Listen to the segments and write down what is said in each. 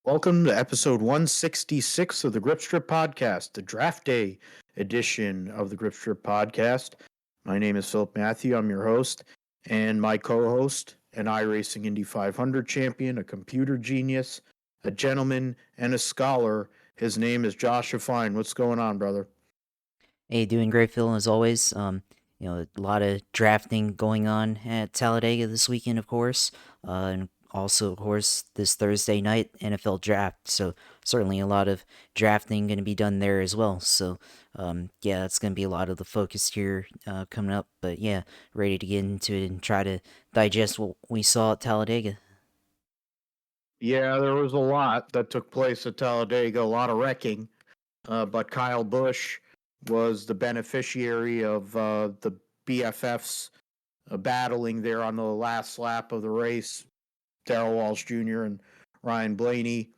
Welcome to episode 166 of the Grip Strip Podcast, the draft day edition of the Grip Strip Podcast. My name is Philip Matthew. I'm your host, and my co-host, an iRacing Indy 500 champion, a computer genius, a gentleman, and a scholar. His name is Joshua Fine. What's going on, brother? Hey, doing great, Phil, as always. A lot of drafting going on at Talladega this weekend, of course, and also, of course, this Thursday night NFL draft. So certainly a lot of drafting going to be done there as well. So yeah, that's going to be a lot of the focus here coming up. But yeah, ready to get into it and try to digest what we saw at Talladega. Yeah, there was a lot that took place at Talladega, a lot of wrecking. But Kyle Busch was the beneficiary of the BFFs battling there on the last lap of the race. Darrell Walsh Jr. and Ryan Blaney.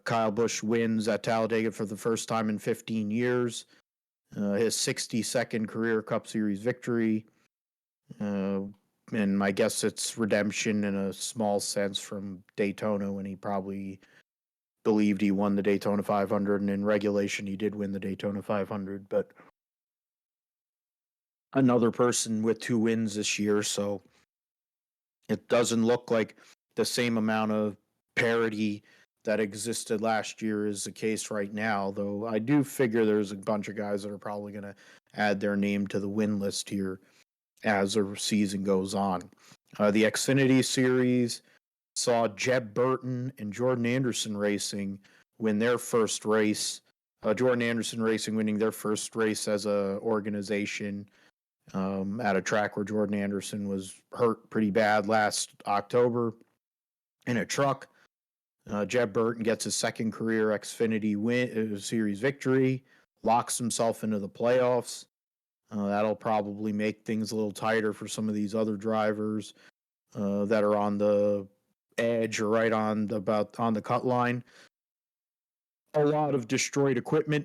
Kyle Busch wins at Talladega for the first time in 15 years. His 62nd career Cup Series victory. Uh, and I guess it's redemption in a small sense from Daytona when he probably believed he won the Daytona 500, and in regulation he did win the Daytona 500. But another person with two wins this year, so it doesn't look like the same amount of parity that existed last year is the case right now, though I do figure there's a bunch of guys that are probably going to add their name to the win list here as the season goes on. The Xfinity Series saw Jeb Burton and Jordan Anderson Racing win their first race. Jordan Anderson Racing winning their first race as a organization at a track where Jordan Anderson was hurt pretty bad last October in a truck. Jeb Burton gets his second career Xfinity series victory, locks himself into the playoffs. That'll probably make things a little tighter for some of these other drivers that are on the edge or right on the cut line. A lot of destroyed equipment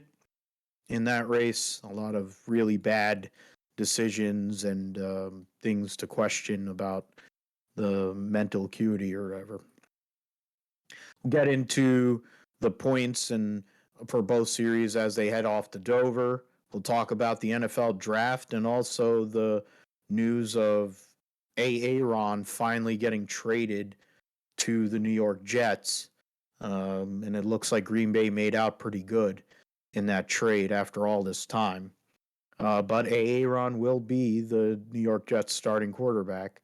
in that race. A lot of really bad decisions and things to question about the mental acuity or whatever. We'll get into the points and for both series as they head off to Dover. We'll talk about the NFL draft and also the news of Aaron finally getting traded to the New York Jets. And it looks like Green Bay made out pretty good in that trade after all this time. But Aaron will be the New York Jets starting quarterback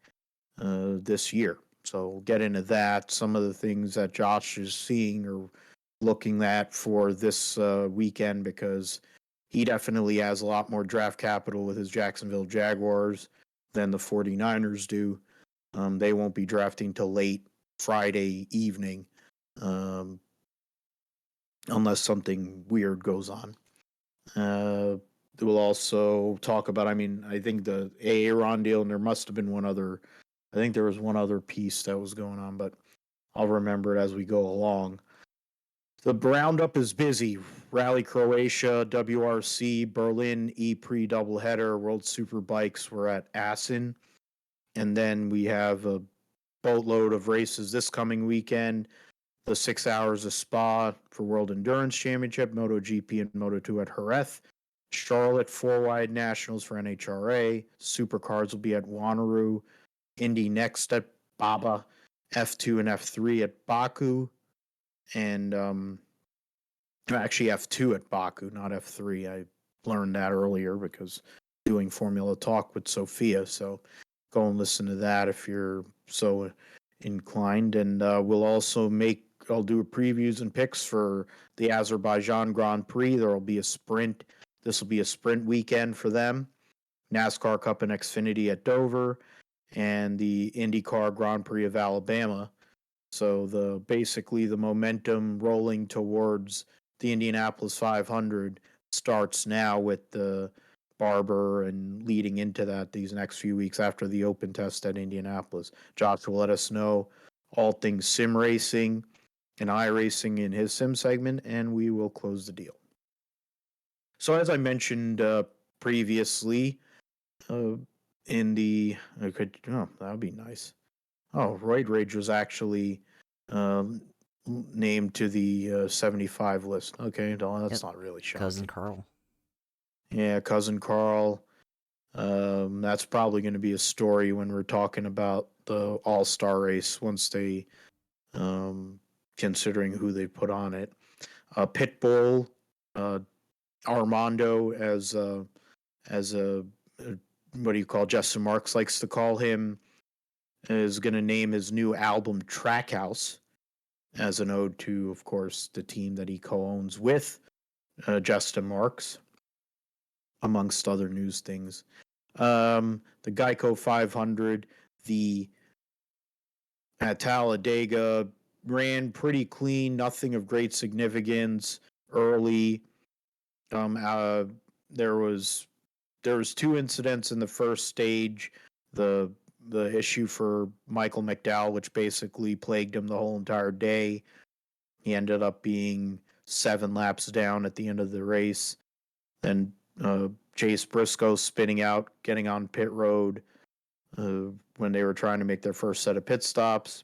this year. So we'll get into that. Some of the things that Josh is seeing or looking at for this weekend because he definitely has a lot more draft capital with his Jacksonville Jaguars than the 49ers do. They won't be drafting till late Friday evening unless something weird goes on. We'll also talk about, I think the Aaron deal, and there must have been one other, I think there was one other piece that was going on, but I'll remember it as we go along. The Roundup is busy. Rally Croatia, WRC, Berlin, E-Prix doubleheader, World Superbikes were at Assen. And then we have a boatload of races this coming weekend. The 6 hours of Spa for World Endurance Championship, MotoGP and Moto2 at Jerez. Charlotte 4-wide Nationals for NHRA. Supercars will be at Wanneroo. Indy next at Baba. F2 and F3 at Baku. And actually F2 at Baku, not F3. I learned that earlier because doing Formula Talk with Sophia. So go and listen to that if you're so inclined. And we'll also I'll do previews and picks for the Azerbaijan Grand Prix. There will be a sprint. This will be a sprint weekend for them. NASCAR Cup and XFinity at Dover, and the IndyCar Grand Prix of Alabama. So basically the momentum rolling towards the Indianapolis 500 starts now with the Barber and leading into that these next few weeks after the open test at Indianapolis. Josh will let us know all things sim racing and iRacing in his sim segment, and we will close the deal. So as I mentioned previously, in the that would be nice. Oh, Roid Rage was actually named to the 75 list. Okay, no, that's Yep. not really shocking. Cousin Carl. Yeah, cousin Carl. That's probably going to be a story when we're talking about the All-Star race once they, considering who they put on it. Pitbull, Armando as a what do you call Justin Marks likes to call him, is going to name his new album Trackhouse as an ode to, of course, the team that he co-owns with Justin Marks, amongst other news things. The Geico 500, the at Talladega ran pretty clean, nothing of great significance early. There was two incidents in the first stage. The issue for Michael McDowell, which basically plagued him the whole entire day. He ended up being 7 laps down at the end of the race. Then Chase Briscoe spinning out, getting on pit road when they were trying to make their first set of pit stops.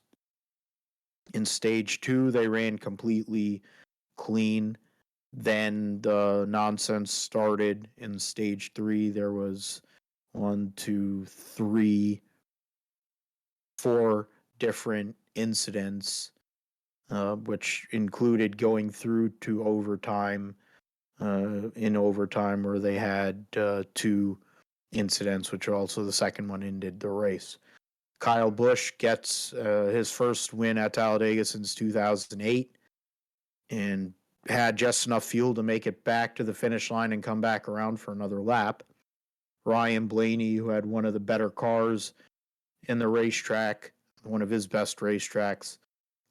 In stage 2, they ran completely clean. Then the nonsense started in stage 3. There was 4 different incidents, which included going through to overtime. In overtime, where they had 2 incidents, which also the second one ended the race. Kyle Busch gets his first win at Talladega since 2008 and had just enough fuel to make it back to the finish line and come back around for another lap. Ryan Blaney, who had one of the better cars in the racetrack, one of his best racetracks,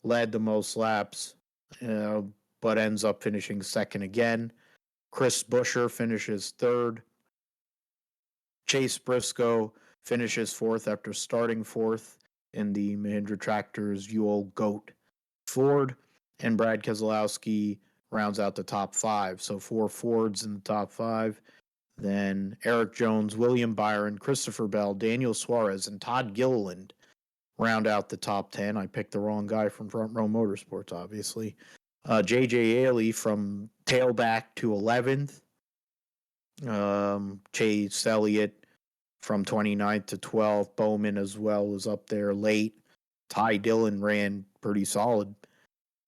led the most laps, but ends up finishing second again. Chris Buescher finishes third. Chase Briscoe finishes fourth after starting fourth in the Mahindra Tractor's Yule Goat Ford, and Brad Keselowski rounds out the top 5. So 4 Fords in the top 5. Then Eric Jones, William Byron, Christopher Bell, Daniel Suarez, and Todd Gilliland round out the top 10. I picked the wrong guy from Front Row Motorsports, obviously. J.J. Ailey from tailback to 11th. Chase Elliott from 29th to 12th. Bowman as well was up there late. Ty Dillon ran pretty solid,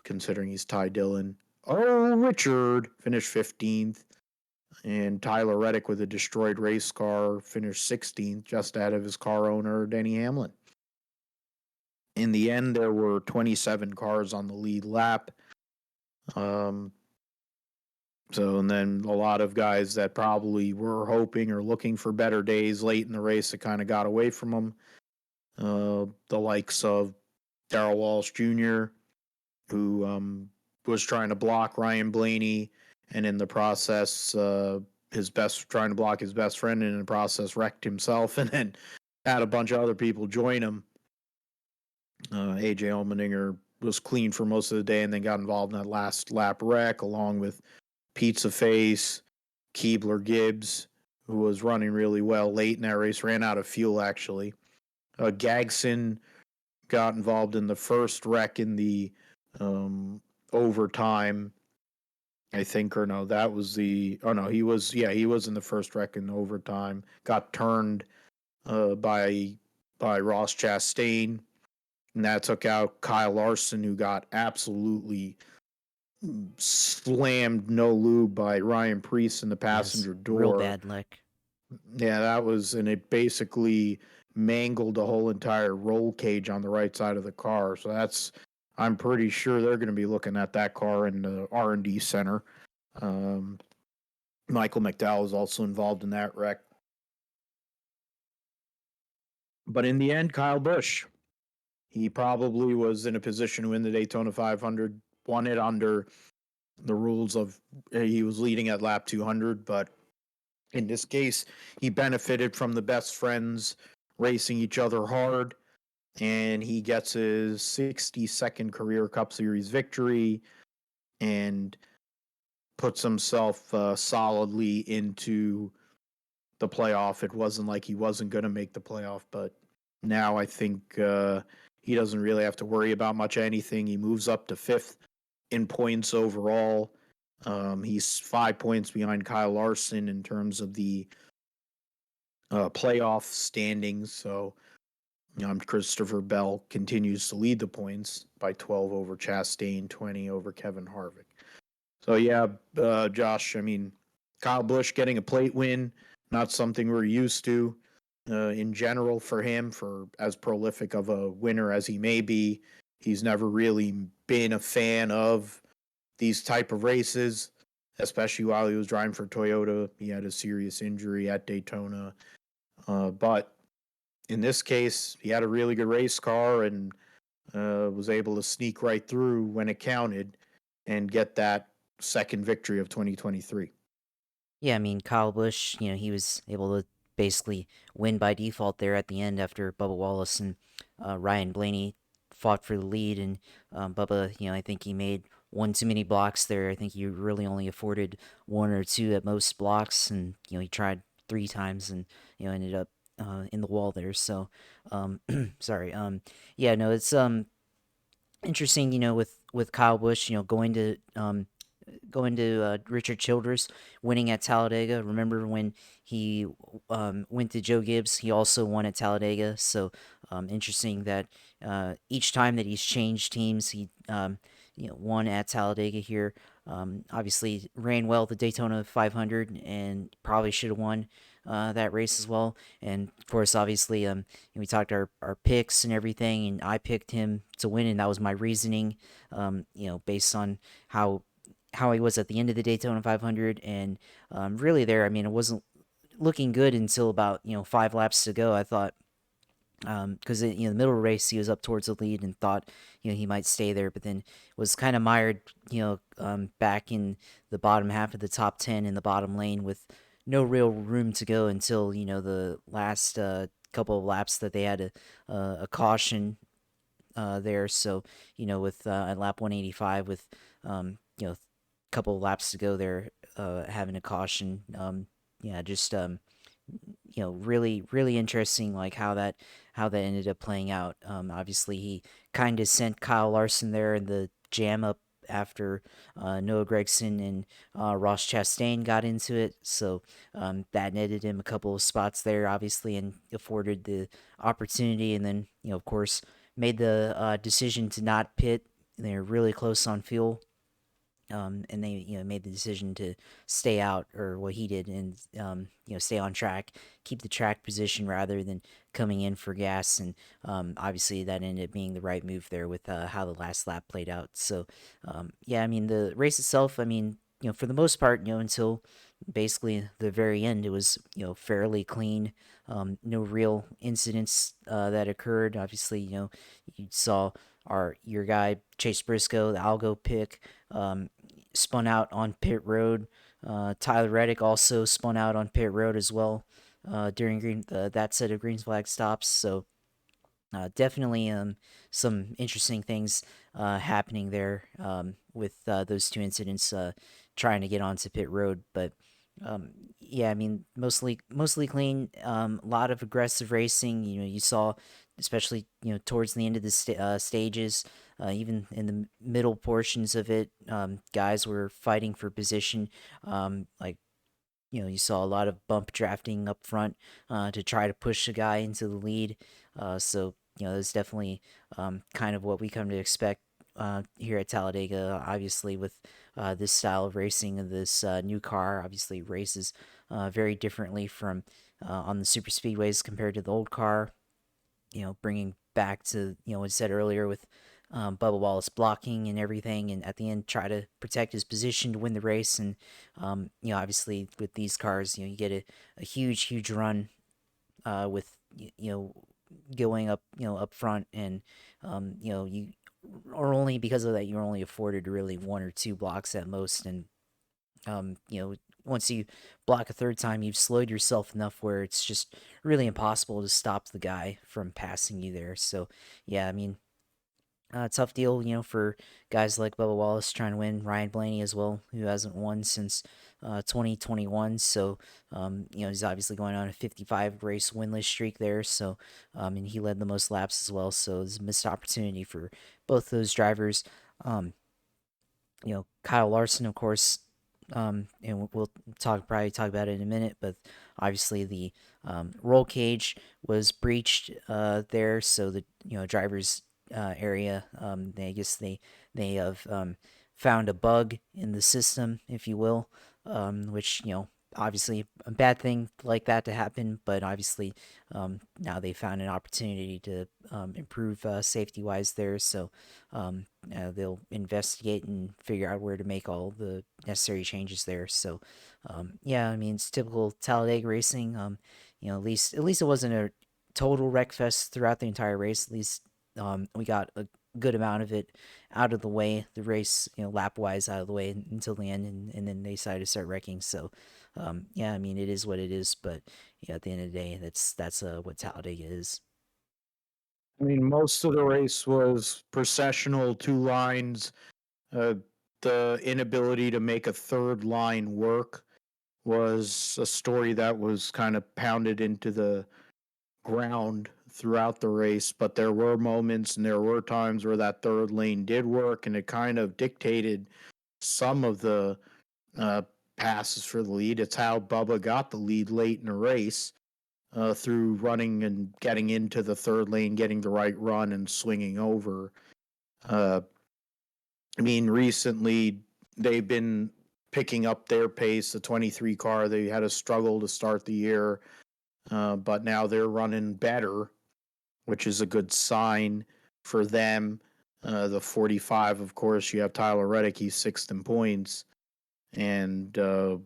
considering he's Ty Dillon. Oh, Richard finished 15th. And Tyler Reddick with a destroyed race car finished 16th, just ahead of his car owner, Denny Hamlin. In the end, there were 27 cars on the lead lap. And then a lot of guys that probably were hoping or looking for better days late in the race that kind of got away from them. The likes of Darrell Walsh Jr., who was trying to block Ryan Blaney, and in the process, trying to block his best friend, and in the process wrecked himself, and then had a bunch of other people join him. AJ Allmendinger was clean for most of the day, and then got involved in that last lap wreck, along with Pizza Face, Keebler Gibbs, who was running really well late in that race, ran out of fuel actually. Gagson got involved in the first wreck in the overtime, I think, or no, that was he was in the first wreck in overtime. Got turned by Ross Chastain, and that took out Kyle Larson, who got absolutely slammed no lube by Ryan Preece in the passenger door. Real bad lick. Yeah, that was, and it basically mangled the whole entire roll cage on the right side of the car. So I'm pretty sure they're going to be looking at that car in the R&D center. Michael McDowell was also involved in that wreck. But in the end, Kyle Busch, he probably was in a position to win the Daytona 500, won it under the rules of he was leading at lap 200, but in this case, he benefited from the best friends racing each other hard, and he gets his 62nd career Cup Series victory and puts himself solidly into the playoff. It wasn't like he wasn't going to make the playoff, but now I think he doesn't really have to worry about much of anything. He moves up to fifth in points overall. He's 5 points behind Kyle Larson in terms of the playoff standings. So Christopher Bell continues to lead the points by 12 over Chastain, 20 over Kevin Harvick. So yeah, Josh, I mean, Kyle Busch getting a plate win, not something we're used to in general for him, for as prolific of a winner as he may be. He's never really been a fan of these type of races, especially while he was driving for Toyota. He had a serious injury at Daytona. But in this case, he had a really good race car and was able to sneak right through when it counted and get that second victory of 2023. Yeah, I mean, Kyle Busch, he was able to basically win by default there at the end after Bubba Wallace and Ryan Blaney fought for the lead. And Bubba, I think he made one too many blocks there. I think he really only afforded one or two at most blocks. And, he tried 3 times and, ended up in the wall there. So, sorry. Yeah, no, it's interesting, with Kyle Busch, going to Richard Childress, winning at Talladega. Remember when he went to Joe Gibbs? He also won at Talladega. So interesting that each time that he's changed teams, he won at Talladega here. Obviously ran well at the Daytona 500 and probably should have won that race as well. And of course, obviously, we talked our picks and everything, and I picked him to win, and that was my reasoning. Based on how he was at the end of the Daytona 500, and really there, I mean, it wasn't looking good until about 5 laps to go. I thought because in the middle of the race he was up towards the lead and thought he might stay there, but then was kind of mired back in the bottom half of the top 10 in the bottom lane with no real room to go until the last couple of laps that they had a caution there. So with at lap 185 with a couple of laps to go there, having a caution. Yeah, just really really interesting, like how that ended up playing out. Obviously he kind of sent Kyle Larson there in the jam up after Noah Gragson and Ross Chastain got into it, so that netted him a couple of spots there, obviously, and afforded the opportunity. And then of course made the decision to not pit. They're really close on fuel, and they made the decision to stay out, or what he did, and stay on track, keep the track position rather than coming in for gas. And obviously that ended up being the right move there with how the last lap played out. So yeah, I mean, the race itself, I mean, for the most part, until basically the very end, it was fairly clean. No real incidents that occurred. Obviously, you saw your guy Chase Briscoe, the algo pick, spun out on pit road. Tyler Reddick also spun out on pit road as well during that set of green flag stops. So definitely some interesting things happening there with those two incidents trying to get onto pit road. But yeah, I mean, mostly clean. A lot of aggressive racing. You saw, especially towards the end of the stages, even in the middle portions of it, guys were fighting for position. Like you saw a lot of bump drafting up front to try to push a guy into the lead. So that's definitely kind of what we come to expect here at Talladega. Obviously, with this style of racing of this new car, obviously races very differently from on the super speedways compared to the old car. Bringing back to what I said earlier with Bubba Wallace blocking and everything, and at the end try to protect his position to win the race. And obviously with these cars, you get a huge run with going up up front, and you or only because of that you're only afforded really 1 or 2 blocks at most. And once you block a third time, you've slowed yourself enough where it's just really impossible to stop the guy from passing you there. So yeah, I mean, tough deal, for guys like Bubba Wallace trying to win. Ryan Blaney as well, who hasn't won since 2021. So, he's obviously going on a 55 race winless streak there. So, and he led the most laps as well. So it's a missed opportunity for both those drivers. Um, Kyle Larson, of course, and we'll probably talk about it in a minute, but obviously the roll cage was breached there, so the drivers area, I guess they have found a bug in the system, if you will, which obviously a bad thing like that to happen, but obviously now they found an opportunity to improve safety wise there, so they'll investigate and figure out where to make all the necessary changes there. So, yeah, I mean it's typical Talladega racing. At least it wasn't a total wreck fest throughout the entire race. At least we got a good amount of it out of the way. The race, lap wise, out of the way until the end, and then they decided to start wrecking. So, yeah, I mean it is what it is. But at the end of the day, that's what Talladega is. I mean, most of the race was processional, two lines. Uh, the inability to make a third line work was a story that was kind of pounded into the ground throughout the race, but there were moments and there were times where that third lane did work, and it kind of dictated some of the uh, passes for the lead. It's how Bubba got the lead late in the race through running and getting into the third lane, getting the right run, and swinging over. Uh, I mean, recently they've been picking up their pace. The 23 car, they had a struggle to start the year, but now they're running better, which is a good sign for them. The 45, of course, you have Tyler Reddick, he's sixth in points. And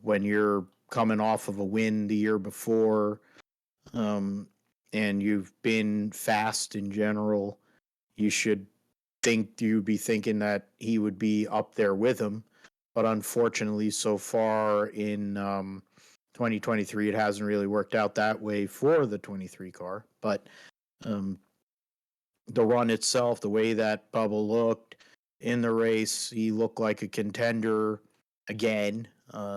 when you're coming off of a win the year before, um, and you've been fast in general, you should think you'd be thinking that he would be up there with him. But unfortunately, so far in 2023, it hasn't really worked out that way for the 23 car. But um, the run itself, the way that Bubba looked in the race, he looked like a contender again,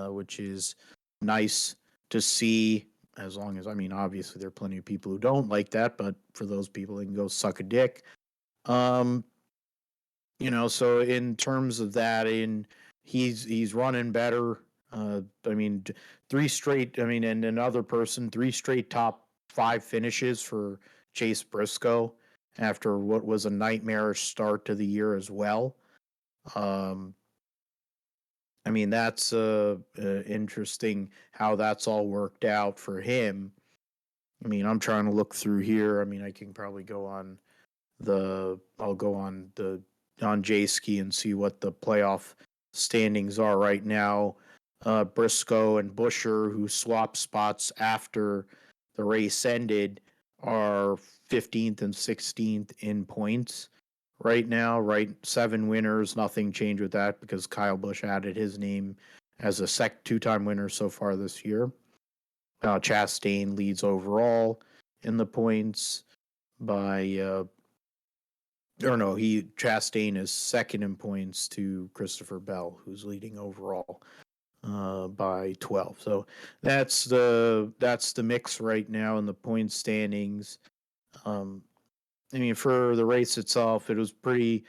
which is nice to see. As long as, I mean, obviously there are plenty of people who don't like that, but for those people, they can go suck a dick. Um, so in terms of that, he's running better. I mean, three straight. I mean, and another person, three straight top five finishes for Chase Briscoe after what was a nightmarish start to the year as well. Um, I mean, that's interesting how that's all worked out for him. I mean, I'm trying to look through here. I mean, I can probably go on I'll go on J-Ski and see what the playoff standings are right now. Briscoe and Busher, who swapped spots after the race ended, are 15th and 16th in points right now. Right, 7 winners. Nothing changed with that because Kyle Busch added his name as a two-time winner so far this year. Chastain leads overall in the points by or no, Chastain is second in points to Christopher Bell, who's leading overall by 12. So that's the mix right now in the point standings. Um, I mean, for the race itself, it was pretty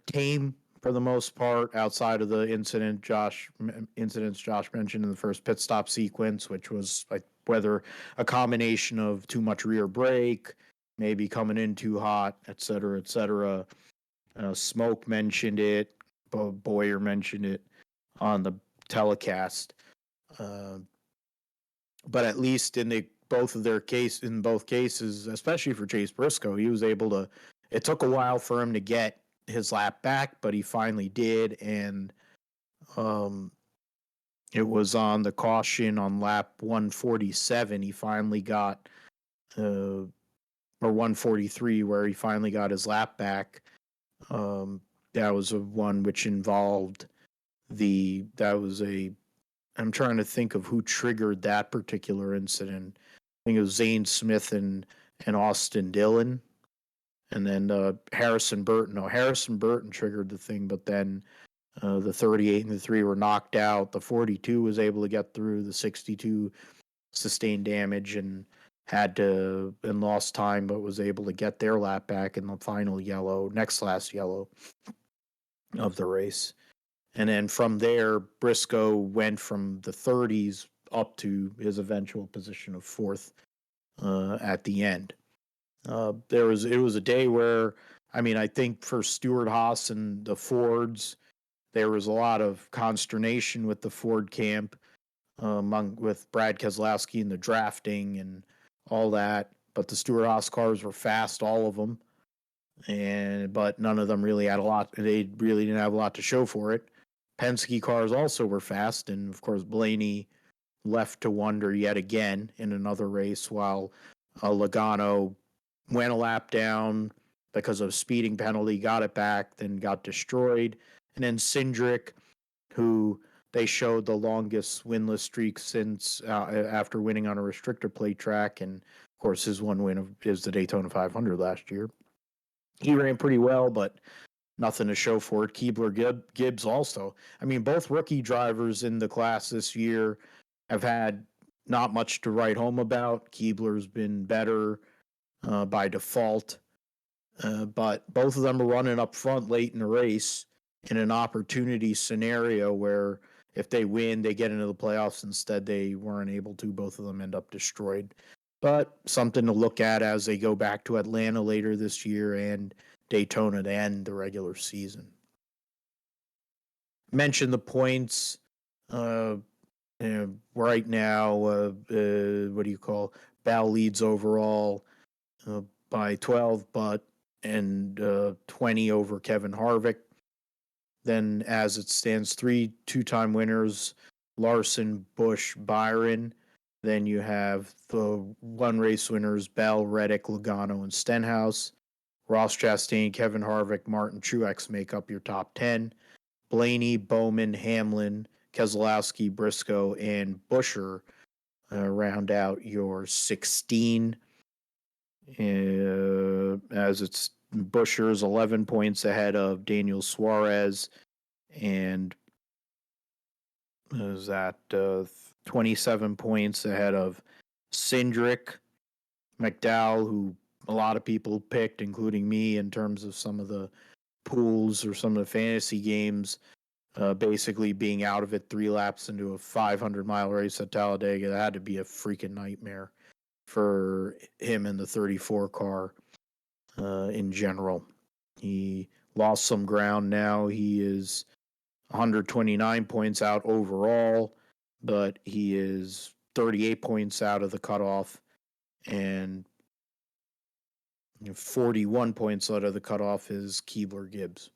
tame for the most part, outside of the incidents Josh mentioned in the first pit stop sequence, which was like whether a combination of too much rear brake, maybe coming in too hot, et cetera, et cetera. Smoke mentioned it. Boyer mentioned it on the telecast. Uh, but at least in both cases, especially for Chase Briscoe, he was able to. It took a while for him to get his lap back, but he finally did, and um, it was on the caution on lap 147. He finally got, or 143, where he finally got his lap back. That was a one which involved that was a. I'm trying to think of who triggered that particular incident. I think it was Zane Smith and Austin Dillon. And then Harrison Burton triggered the thing, but then the 38 and the 3 were knocked out. The 42 was able to get through. The 62 sustained damage and lost time, but was able to get their lap back in the final next last yellow of the race. And then from there, Briscoe went from the 30s up to his eventual position of fourth at the end. It was a day where, I think for Stewart-Haas and the Fords, there was a lot of consternation with the Ford camp, with Brad Keselowski and the drafting and all that. But the Stewart-Haas cars were fast, all of them, but none of them really had a lot. They really didn't have a lot to show for it. Penske cars also were fast, and of course Blaney left to wonder yet again in another race, while Logano went a lap down because of a speeding penalty, got it back, then got destroyed. And then Cindric, who they showed the longest winless streak since after winning on a restrictor plate track, and of course his one win is the Daytona 500 last year. He ran pretty well, but nothing to show for it. Keebler Gibbs also. Both rookie drivers in the class this year have had not much to write home about. Keebler's been better by default, but both of them are running up front late in the race in an opportunity scenario where if they win, they get into the playoffs. Instead, they weren't able to. Both of them end up destroyed. But something to look at as they go back to Atlanta later this year and Daytona to end the regular season. Mention the points. Right now, Bell leads overall by 12, and 20 over Kevin Harvick. Then, as it stands, 3 two-time winners: Larson, Busch, Byron. Then you have the one race winners: Bell, Reddick, Logano, and Stenhouse. Ross Chastain, Kevin Harvick, Martin Truex make up your top 10. Blaney, Bowman, Hamlin, Keselowski, Briscoe, and Buescher round out your 16. As it's Buescher's 11 points ahead of Daniel Suarez, and is that 27 points ahead of Cindric, McDowell, who a lot of people picked, including me, in terms of some of the pools or some of the fantasy games, basically being out of it 3 laps into a 500-mile race at Talladega. That had to be a freaking nightmare for him in the 34 car in general. He lost some ground now. He is 129 points out overall, but he is 38 points out of the cutoff and 41 points out of the cutoff is Keebler Gibbs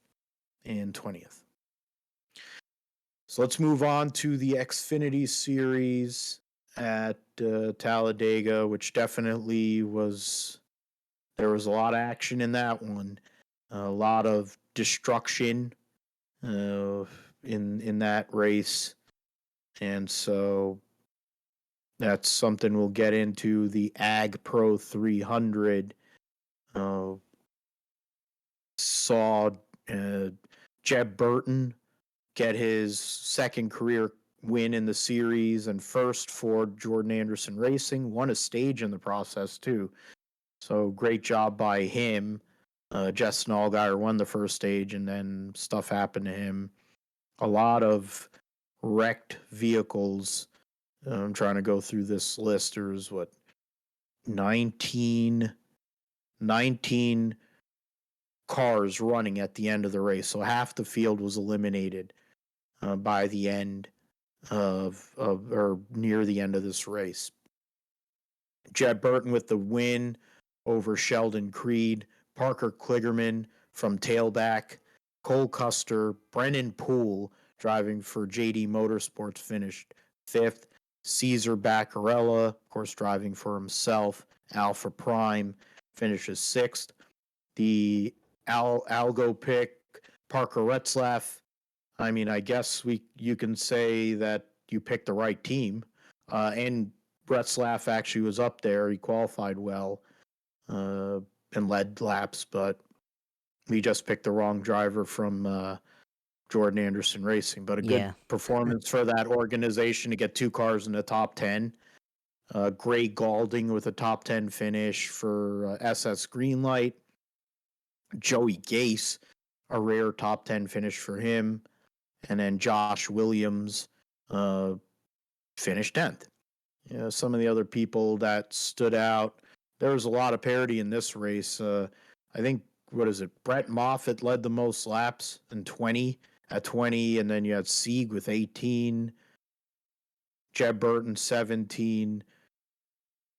in 20th. So let's move on to the Xfinity Series at Talladega, which definitely there was a lot of action in that one. A lot of destruction in that race. And so that's something we'll get into. The Ag Pro 300 saw Jeb Burton get his second career win in the series and first for Jordan Anderson Racing. Won a stage in the process too. So great job by him. Justin Allgaier won the first stage, and then stuff happened to him. A lot of wrecked vehicles. I'm trying to go through this list. There's 19 cars running at the end of the race. So half the field was eliminated by the end or near the end of this race. Jeb Burton with the win over Sheldon Creed, Parker Kligerman from tailback, Cole Custer, Brennan Poole driving for JD Motorsports finished 5th, Cesar Baccarella, of course, driving for himself, Alpha Prime finishes 6th. The Algo pick, Parker Retzlaff. I guess you can say that you picked the right team. And Retzlaff actually was up there. He qualified well. and led laps, but we just picked the wrong driver from Jordan Anderson Racing. But a good Yeah. performance for that organization to get 2 cars in the top 10. Gray Galding with a top 10 finish for SS Greenlight. Joey Gase, a rare top 10 finish for him. And then Josh Williams finished 10th. Some of the other people that stood out, there was a lot of parity in this race. I think, what is it? Brett Moffitt led the most laps in 20 at 20, and then you had Sieg with 18, Jeb Burton 17,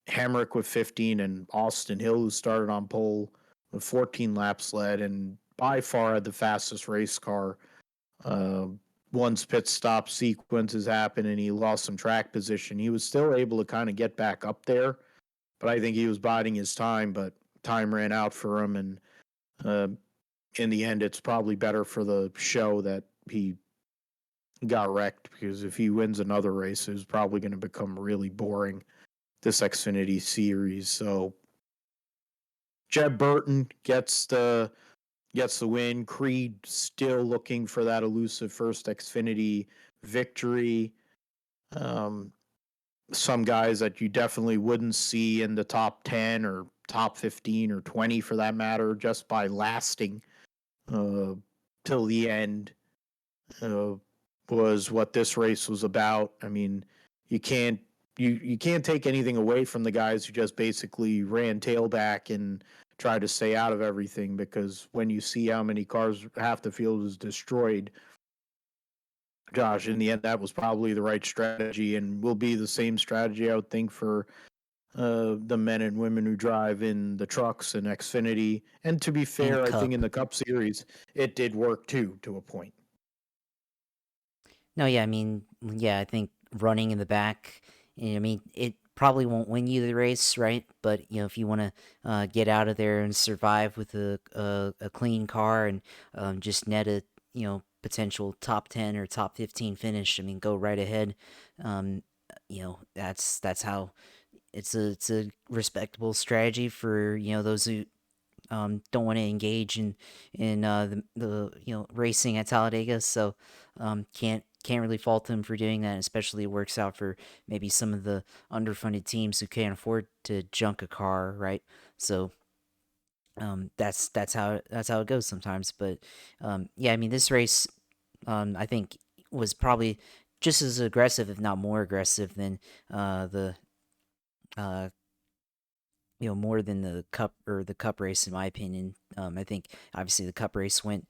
Hemrick with 15, and Austin Hill, who started on pole with 14 laps led, and by far had the fastest race car. Once pit stop sequences happened and he lost some track position, he was still able to kind of get back up there. But I think he was biding his time, but time ran out for him. And in the end, it's probably better for the show that he got wrecked, because if he wins another race, it's probably going to become really boring, this Xfinity series. So Jeb Burton gets the win. Creed still looking for that elusive first Xfinity victory. Some guys that you definitely wouldn't see in the top 10 or top 15 or 20 for that matter, just by lasting till the end, was what this race was about. I mean, you can't take anything away from the guys who just basically ran tailback and tried to stay out of everything, because when you see how many cars, half the field was destroyed, Josh, in the end, that was probably the right strategy, and will be the same strategy, I would think, for the men and women who drive in the trucks and Xfinity. And to be fair, And I think Cup. in the Cup Series, it did work too, to a point. No, yeah, I mean, yeah, I think running in the back, I mean, it probably won't win you the race, right? But if you want to get out of there and survive with a clean car and just net a potential top 10 or top 15 finish, I mean, go right ahead. That's how it's a respectable strategy for those who don't want to engage in the racing at Talladega. So can't really fault them for doing that. Especially it works out for maybe some of the underfunded teams who can't afford to junk a car, right? So that's how it goes sometimes. But yeah, I mean this race I think was probably just as aggressive, if not more aggressive, than the uh, more than the cup race, in my opinion. I think obviously the cup race went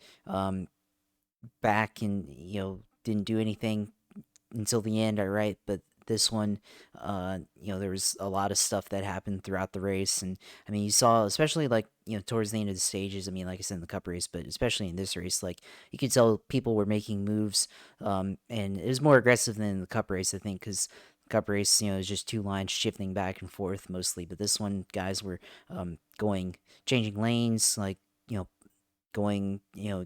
back and didn't do anything until the end, right? But this one, there was a lot of stuff that happened throughout the race, and I mean, you saw, especially like towards the end of the stages. I mean, like I said in the cup race, but especially in this race, like you could tell people were making moves, and it was more aggressive than the cup race, I think, because cup race, is just two lines shifting back and forth mostly, but this one, guys were changing lanes, like going, you know,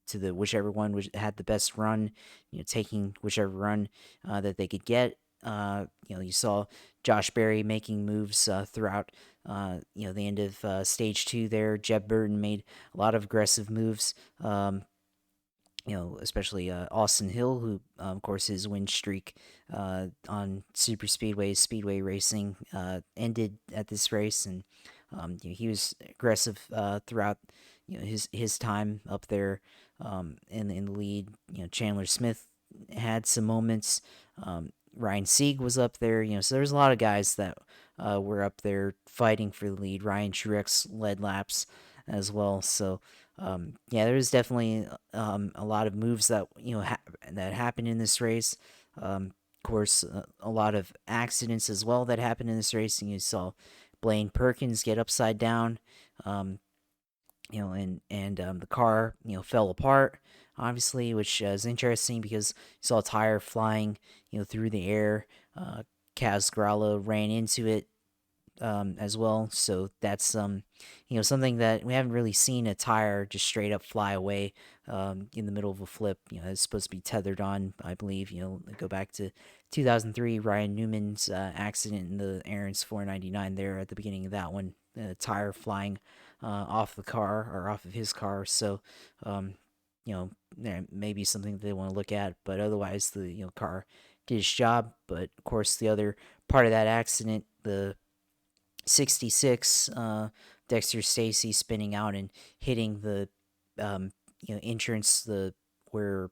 to the whichever one had the best run, taking whichever run that they could get. You saw Josh Berry making moves throughout, the end of stage two there. Jeb Burton made a lot of aggressive moves. Especially Austin Hill, who, of course, his win streak on super speedway racing ended at this race, and he was aggressive throughout his time up there in the lead. Chandler Smith had some moments. Ryan Sieg was up there. So there's a lot of guys that were up there fighting for the lead. Ryan Truex led laps as well. So yeah, there's definitely a lot of moves that that happened in this race. Of course, a lot of accidents as well that happened in this race. And you saw Blaine Perkins get upside down, and the car fell apart, obviously, which is interesting because you saw a tire flying through the air. Kaz Grala ran into it as well. So that's something that we haven't really seen, a tire just straight up fly away in the middle of a flip. It's supposed to be tethered on, I believe. Go back to 2003, Ryan Newman's accident in the Aaron's 499 there at the beginning of that one. tire flying off the car or off of his car. So, maybe something that they want to look at. But otherwise, the car did its job. But of course, the other part of that accident, the 66 Dexter Stacy spinning out and hitting the entrance, where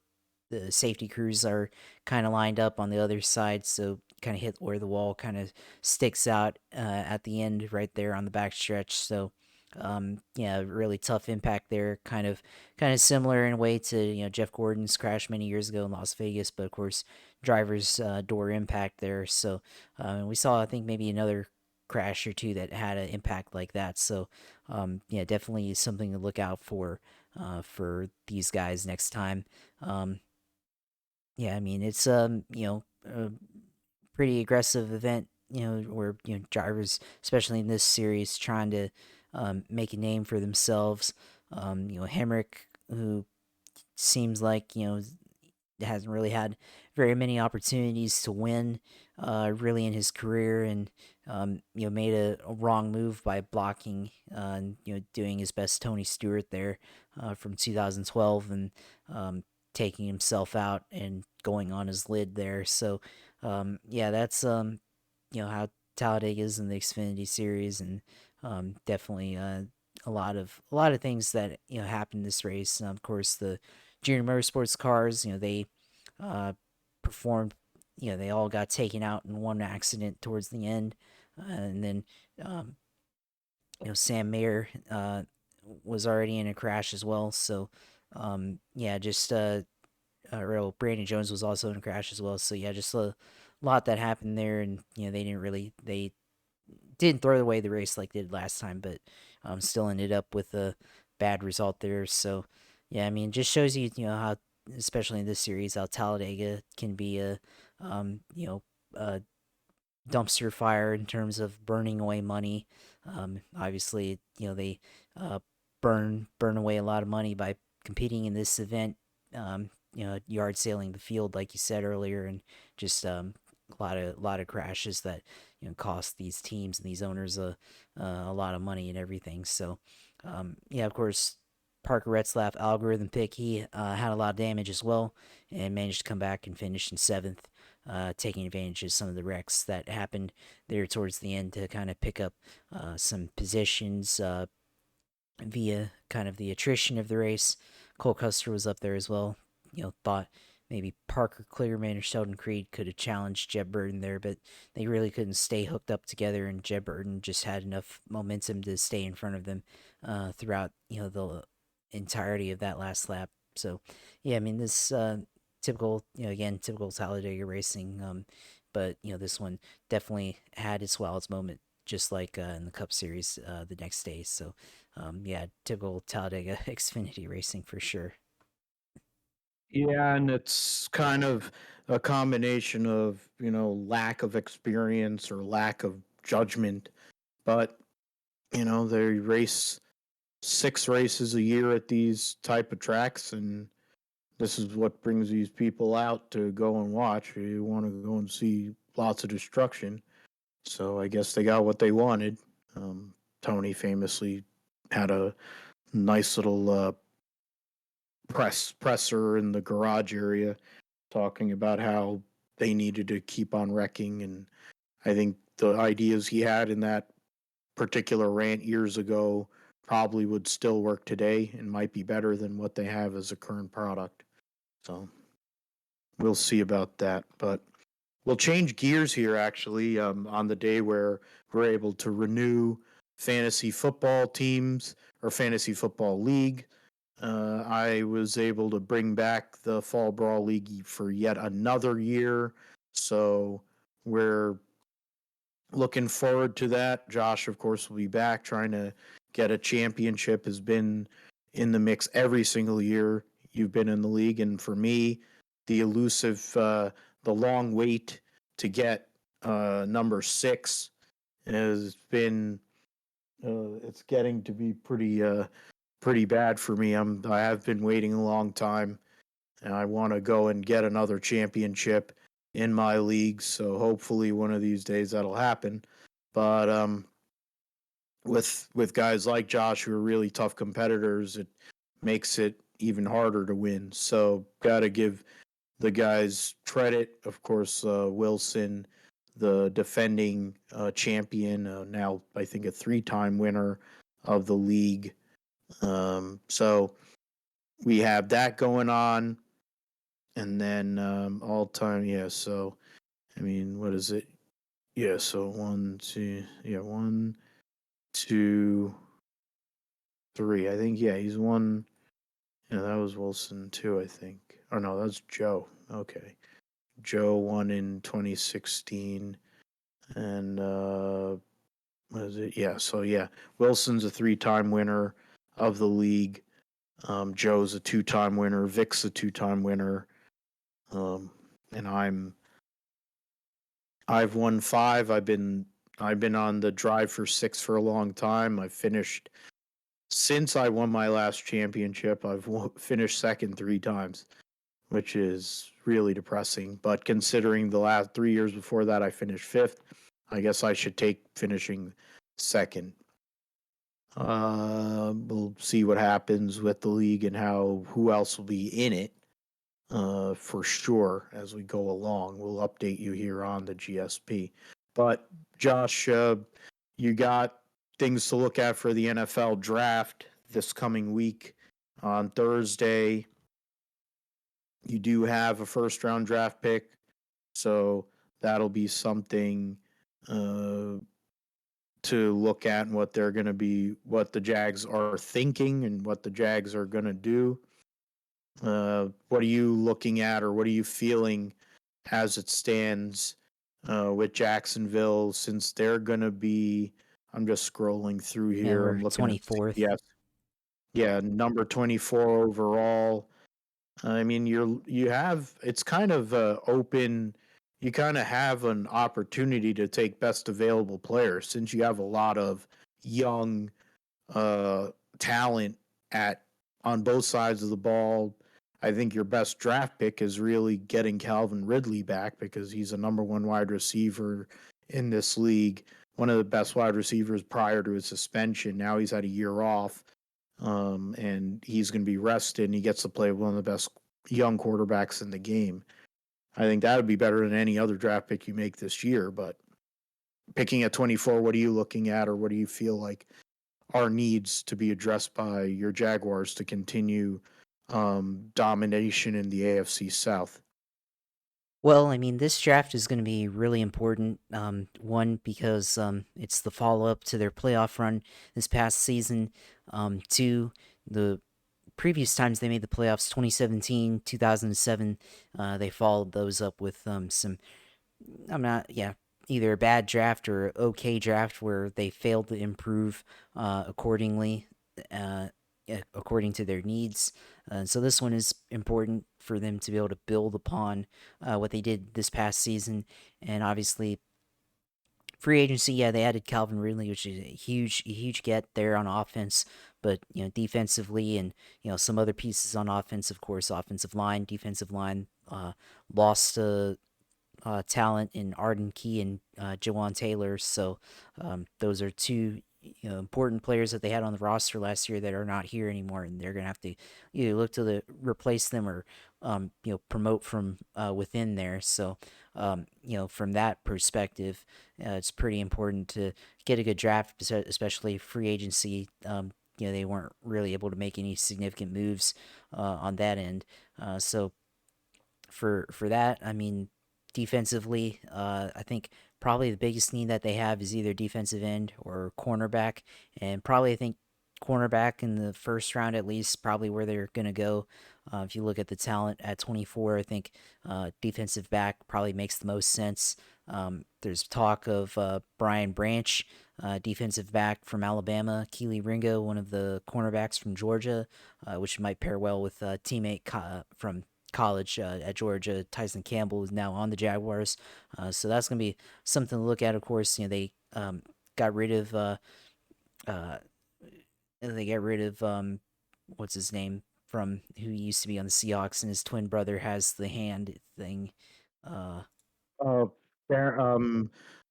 the safety crews are kind of lined up on the other side, so kind of hit where the wall kind of sticks out at the end right there on the back stretch. So really tough impact there. Kind of similar in a way to Jeff Gordon's crash many years ago in Las Vegas, but of course driver's door impact there. So we saw, I think, maybe another crash or two that had an impact like that. So definitely something to look out for these guys next time. I mean, it's a pretty aggressive event, where drivers, especially in this series, trying to make a name for themselves. Hemrick, who seems like hasn't really had very many opportunities to win really in his career, and made a wrong move by blocking and doing his best Tony Stewart there from 2012, and taking himself out and going on his lid there. So that's how Talladega is in the Xfinity series, and definitely a lot of things that happened in this race. Of course, the junior motorsports cars, they performed. They all got taken out in one accident towards the end, and then Sam Mayer was already in a crash as well. So just Brandon Jones was also in a crash as well. So just a lot that happened there, and they didn't throw away the race like they did last time, but still ended up with a bad result there. So I mean, just shows you how, especially in this series, how Talladega can be a a dumpster fire in terms of burning away money. Obviously, they burn away a lot of money by competing in this event. Yard sailing the field, like you said earlier, and just a lot of crashes that cost these teams and these owners a lot of money and everything. So of course, Parker Retzlaff algorithm pick, he had a lot of damage as well, and managed to come back and finish in seventh, taking advantage of some of the wrecks that happened there towards the end to kind of pick up some positions via kind of the attrition of the race. Cole Custer was up there as well. Thought maybe Parker Kligerman or Sheldon Creed could have challenged Jeb Burton there, but they really couldn't stay hooked up together, and Jeb Burton just had enough momentum to stay in front of them throughout the entirety of that last lap. So I mean, this typical typical Talladega racing, but this one definitely had its wildest moment, just like in the Cup Series the next day. So typical Talladega Xfinity racing for sure. Yeah, and it's kind of a combination of, lack of experience or lack of judgment. But, they race 6 races a year at these type of tracks, and this is what brings these people out to go and watch. You want to go and see lots of destruction. So I guess they got what they wanted. Tony famously had a nice little presser in the garage area talking about how they needed to keep on wrecking, and I think the ideas he had in that particular rant years ago probably would still work today and might be better than what they have as a current product. So we'll see about that. But we'll change gears here actually on the day where we're able to renew fantasy football teams or fantasy football league. I was able to bring back the FallBrawl League for yet another year. So we're looking forward to that. Josh, of course, will be back trying to get a championship, has been in the mix every single year you've been in the league. And for me, the elusive, the long wait to get number 6 has been, it's getting to be pretty bad for me. I have been waiting a long time, and I want to go and get another championship in my league. So hopefully one of these days that'll happen. But with guys like Josh who are really tough competitors, it makes it even harder to win. So got to give the guys credit. Of course, Wilson, the defending champion, now I think a 3-time winner of the league. So we have that going on, and then all time, yeah. So I mean, what is it? Yeah. So 1, 2, yeah, 1, 2, 3. I think yeah, he's won. Yeah, that was Wilson too. I think. Oh no, that's Joe. Okay, Joe won in 2016, and what is it? Yeah. So yeah, Wilson's a 3-time winner of the league. Joe's a 2-time winner. Vic's a 2-time winner. Um, and I've won 5. I've been on the drive for 6 for a long time. I've finished since I won my last championship. I've finished second 3 times, which is really depressing. But considering the last 3 years before that I finished 5th, I guess I should take finishing second. We'll see what happens with the league and who else will be in it. For sure, as we go along, we'll update you here on the GSP. But Josh, you got things to look at for the NFL draft this coming week. On Thursday, you do have a first round draft pick, so that'll be something to look at and what they're going to be, what the Jags are thinking and what the Jags are going to do. What are you looking at, or what are you feeling as it stands with Jacksonville, since they're going to be? I'm just scrolling through Yeah, here. we're I'm looking at 24th. yes, yeah, number 24 overall. I mean, you have it's kind of open. You kind of have an opportunity to take best available players since you have a lot of young uh, talent at on both sides of the ball. I think your best draft pick is really getting Calvin Ridley back because he's a number 1 wide receiver in this league, one of the best wide receivers prior to his suspension. Now he's had a year off, and he's going to be rested, and he gets to play with one of the best young quarterbacks in the game. I think that would be better than any other draft pick you make this year. But picking at 24, what are you looking at, or what do you feel like are needs to be addressed by your Jaguars to continue domination in the AFC South? Well, I mean, this draft is going to be really important. One, because it's the follow up to their playoff run this past season. Two, the previous times they made the playoffs, 2017, 2007, they followed those up with some, either a bad draft or okay draft where they failed to improve accordingly. Uh, According to their needs. So this one is important for them to be able to build upon what they did this past season. And obviously, free agency, yeah, they added Calvin Ridley, which is a huge get there on offense. But defensively, and some other pieces on offense, of course, offensive line, defensive line, lost talent in Arden Key and Jawan Taylor. So those are two important players that they had on the roster last year that are not here anymore, and they're gonna have to either look to replace them or promote from within there. So from that perspective, it's pretty important to get a good draft, especially free agency. They weren't really able to make any significant moves on that end. So for that, I mean, defensively, I think probably the biggest need that they have is either defensive end or cornerback, and probably I think cornerback in the first round at least, probably where they're gonna go. If you look at the talent at 24, I think defensive back probably makes the most sense. There's talk of Brian Branch, defensive back from Alabama, Keely Ringo, one of the cornerbacks from Georgia, which might pair well with a teammate from college at Georgia, Tyson Campbell, is now on the Jaguars. So that's going to be something to look at. Of course, they got rid of what's his name from who used to be on the Seahawks, and his twin brother has the hand thing. Uh, Uh, Fair,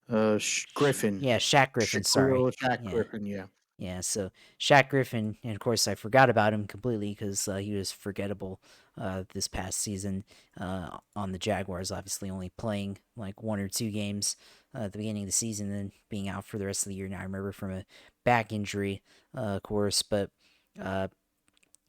Griffin. Yeah, Shaq Griffin. Sorry. Shaquille Shaq Yeah. Griffin, yeah. Yeah, so Shaq Griffin, and of course I forgot about him completely because he was forgettable this past season on the Jaguars. Obviously, only playing like 1 or 2 games at the beginning of the season, and then being out for the rest of the year. Now I remember from a back injury, of course, but uh,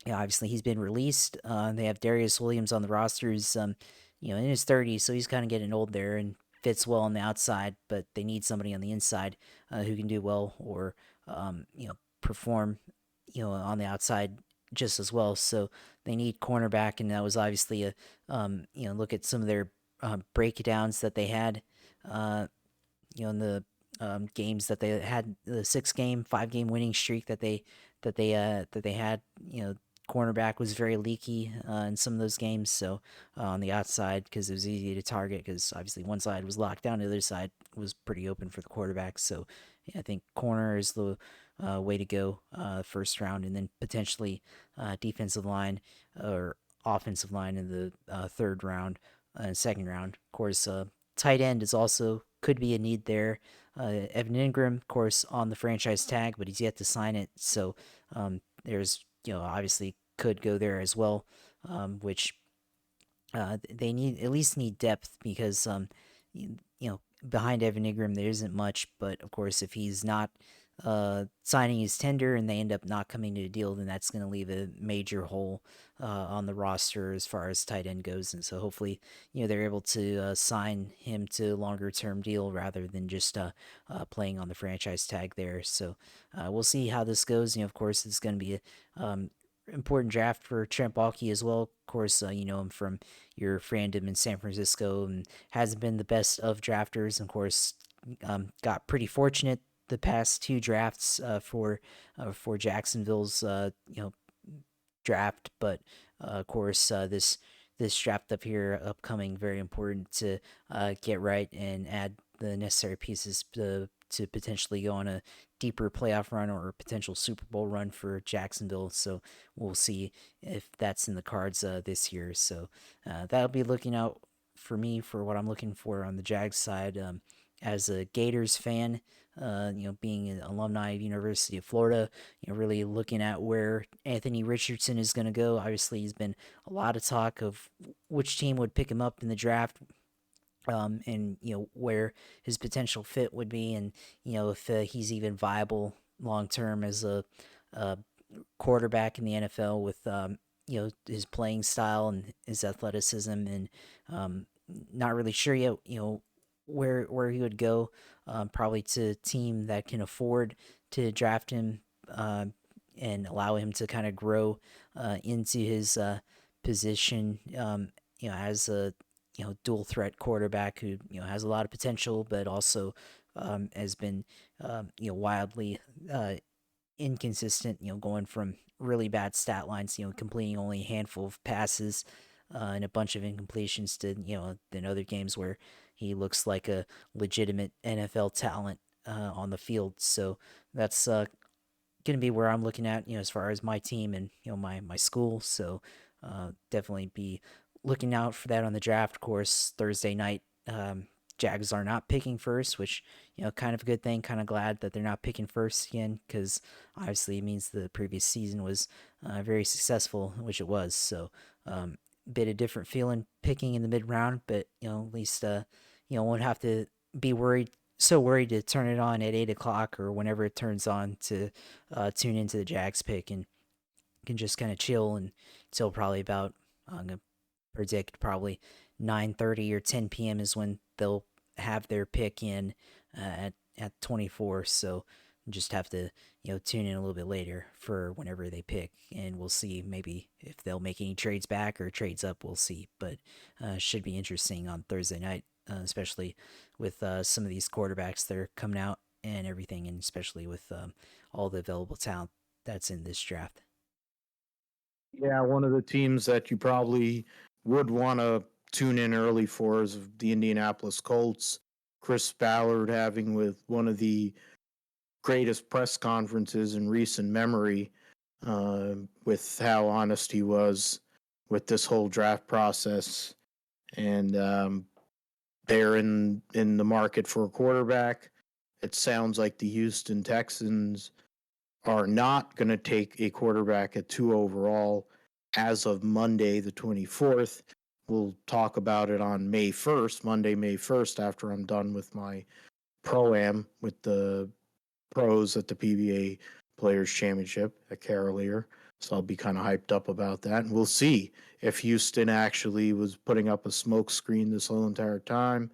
yeah, obviously he's been released. They have Darius Williams on the roster, who's in his 30s, so he's kind of getting old there and fits well on the outside. But they need somebody on the inside who can do well or perform on the outside just as well. So they need cornerback, and that was obviously a look at some of their breakdowns that they had. In the games that they had, the 6 game, 5 game winning streak that they had. Cornerback was very leaky in some of those games. So on the outside, because it was easy to target, because obviously one side was locked down, the other side was pretty open for the quarterback. So yeah, I think corner is the way to go first round, and then potentially defensive line or offensive line in the third round and second round. Of course, tight end is also could be a need there. Evan Ingram, of course, on the franchise tag, but he's yet to sign it. So there's obviously could go there as well, which they at least need depth because behind Evan Ingram there isn't much. But of course, if he's not signing his tender and they end up not coming to a deal, then that's going to leave a major hole on the roster as far as tight end goes. And so hopefully, they're able to sign him to a longer term deal rather than just playing on the franchise tag there. So we'll see how this goes. Of course, it's going to be a important draft for Trent Baalke as well. Of course, you know him from your fandom in San Francisco and hasn't been the best of drafters. Of course, got pretty fortunate the past 2 drafts for Jacksonville's draft, but of course this draft up here upcoming very important to get right and add the necessary pieces to potentially go on a deeper playoff run or a potential Super Bowl run for Jacksonville. So we'll see if that's in the cards this year. So that'll be looking out for me for what I'm looking for on the Jags side. As a Gators fan, being an alumni of University of Florida, really looking at where Anthony Richardson is going to go. Obviously, he's been a lot of talk of which team would pick him up in the draft, and where his potential fit would be, and if he's even viable long term as a quarterback in the NFL with his playing style and his athleticism, and not really sure yet where he would go. Probably to a team that can afford to draft him and allow him to kind of grow into his position. As a dual threat quarterback who has a lot of potential, but also has been wildly inconsistent. Going from really bad stat lines, completing only a handful of passes and a bunch of incompletions to in other games where he looks like a legitimate NFL talent on the field. So that's going to be where I'm looking at, as far as my team and my school. So definitely be looking out for that on the draft course Thursday night. Jags are not picking first, which kind of a good thing. Kind of glad that they're not picking first again, because obviously it means the previous season was very successful, which it was. So bit of different feeling picking in the mid round, but at least won't have to be so worried to turn it on at 8 o'clock or whenever it turns on to tune into the Jags pick, and can just kind of chill until probably about, I'm gonna predict probably 9:30 or 10 p.m. is when they'll have their pick in at 24. So just have to tune in a little bit later for whenever they pick, and we'll see maybe if they'll make any trades back or trades up. We'll see, but should be interesting on Thursday night, especially with some of these quarterbacks that are coming out and everything, and especially with all the available talent that's in this draft. Yeah, one of the teams that you probably would want to tune in early for is the Indianapolis Colts. Chris Ballard having with one of the greatest press conferences in recent memory, with how honest he was with this whole draft process, and they're in the market for a quarterback. It sounds like the Houston Texans are not going to take a quarterback at 2 overall as of Monday, the 24th. We'll talk about it on May 1st, Monday, May 1st, after I'm done with my Pro-Am with the pros at the PBA Players Championship at Carolier. So I'll be kind of hyped up about that. And we'll see if Houston actually was putting up a smoke screen this whole entire time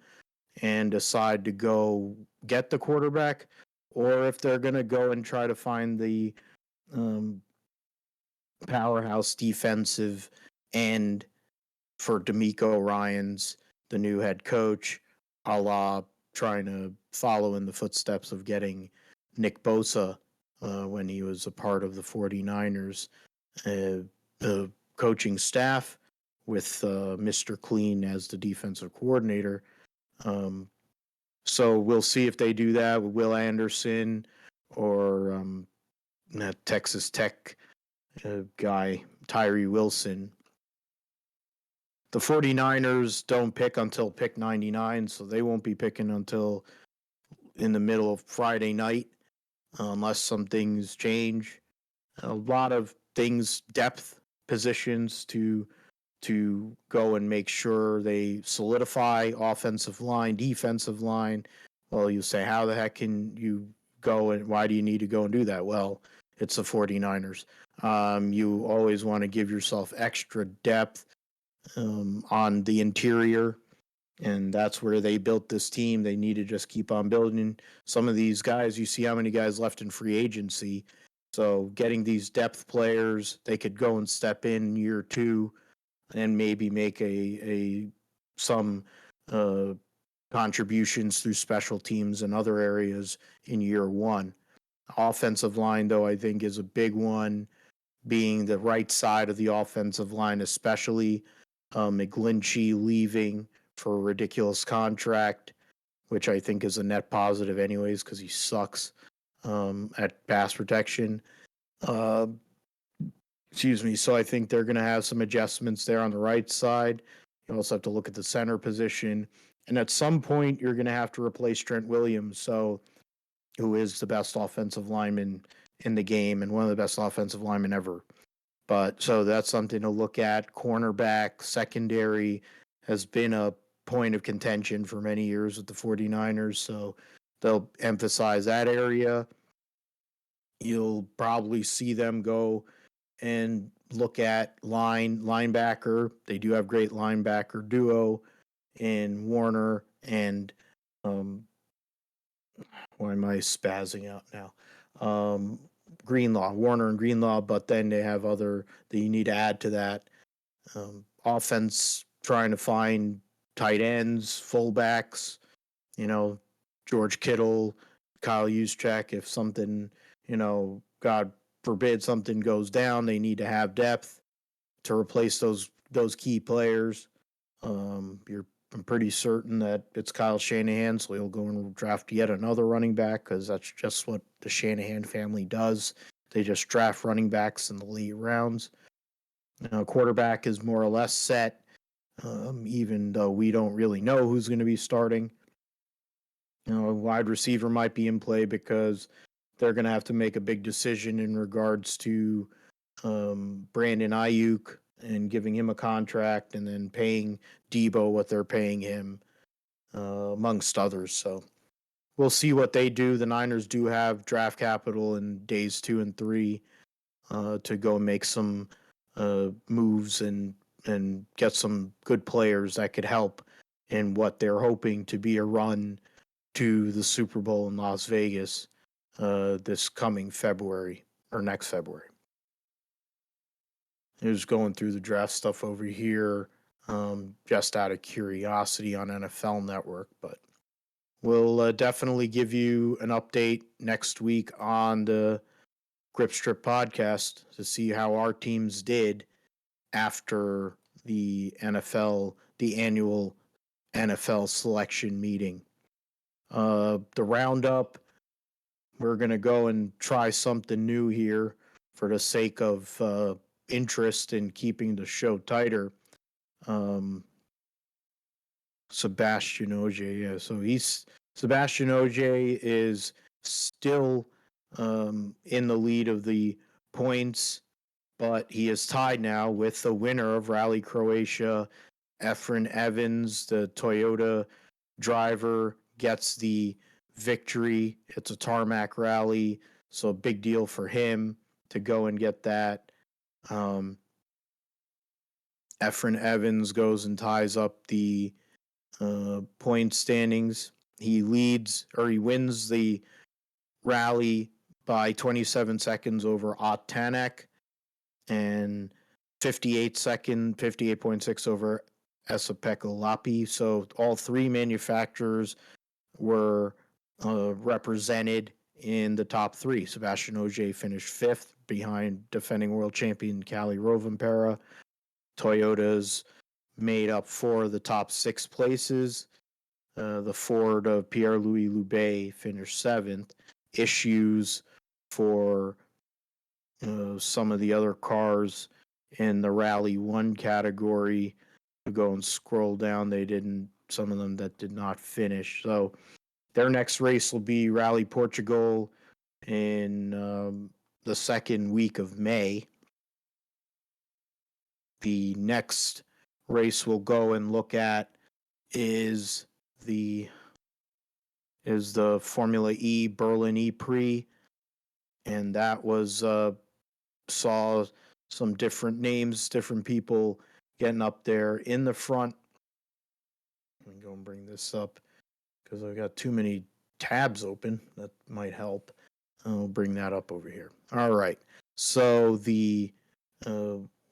and decide to go get the quarterback, or if they're going to go and try to find the powerhouse defensive end for D'Amico Ryans, the new head coach, a la trying to follow in the footsteps of getting Nick Bosa when he was a part of the 49ers, the coaching staff with Mr. Clean as the defensive coordinator. So we'll see if they do that with Will Anderson or that Texas Tech guy, Tyree Wilson. The 49ers don't pick until pick 99, so they won't be picking until in the middle of Friday night, unless some things change. A lot of things, depth positions to go and make sure they solidify offensive line, defensive line. Well, you say, how the heck can you go and why do you need to go and do that? Well, it's the 49ers. You always want to give yourself extra depth on the interior, and that's where they built this team. They need to just keep on building. Some of these guys, you see how many guys left in free agency. So getting these depth players, they could go and step in year 2 and maybe make some contributions through special teams and other areas in year 1. Offensive line, though, I think is a big one, being the right side of the offensive line, especially McGlinchey leaving for a ridiculous contract, which I think is a net positive anyways because he sucks at pass protection. So I think they're going to have some adjustments there on the right side. You also have to look at the center position. And at some point, you're going to have to replace Trent Williams, who is the best offensive lineman in the game and one of the best offensive linemen ever. But so that's something to look at. Cornerback, secondary has been a point of contention for many years with the 49ers. So they'll emphasize that area. You'll probably see them go and look at linebacker. They do have great linebacker duo in Warner and why am I spazzing out now? Greenlaw, Warner and Greenlaw, but then they have other that you need to add to that. Offense, trying to find tight ends, fullbacks, George Kittle, Kyle Juszczyk. If something, God forbid something goes down, they need to have depth to replace those key players. I'm pretty certain that it's Kyle Shanahan, so he'll go and draft yet another running back because that's just what the Shanahan family does. They just draft running backs in the late rounds. Quarterback is more or less set, even though we don't really know who's going to be starting. A wide receiver might be in play because they're going to have to make a big decision in regards to Brandon Ayuk and giving him a contract and then paying Debo what they're paying him, amongst others. So we'll see what they do. The Niners do have draft capital in days 2 and 3 to go make some moves and get some good players that could help in what they're hoping to be a run to the Super Bowl in Las Vegas this coming February or next February. Just going through the draft stuff over here, just out of curiosity on NFL Network, but we'll definitely give you an update next week on the Grip Strip podcast to see how our teams did after the annual NFL selection meeting. The roundup, we're going to go and try something new here for the sake of interest in keeping the show tighter. Sebastian Ogier, yeah. So Sebastian Ogier is still in the lead of the points, but he is tied now with the winner of Rally Croatia, Efren Evans, the Toyota driver, gets the victory. It's a tarmac rally, so a big deal for him to go and get that. Efren Evans goes and ties up the point standings. He wins the rally by 27 seconds over Ott Tanak and 58.6 over Esa-Pekka Lappi. So all three manufacturers were represented in the top three. Sebastian Ogier finished fifth behind defending world champion Kalle Rovanperä. Toyota's made up four of the top six places. The Ford of Pierre-Louis Loubet finished seventh. Issues for some of the other cars in the Rally 1 category. To go and scroll down, some of them that did not finish. So their next race will be Rally Portugal in the second week of May. The next race we'll go and look at is the Formula E Berlin E-Prix, and that was saw some different names, different people getting up there in the front. Let me go and bring this up because I've got too many tabs open. That might help. I'll bring that up over here. All right. So the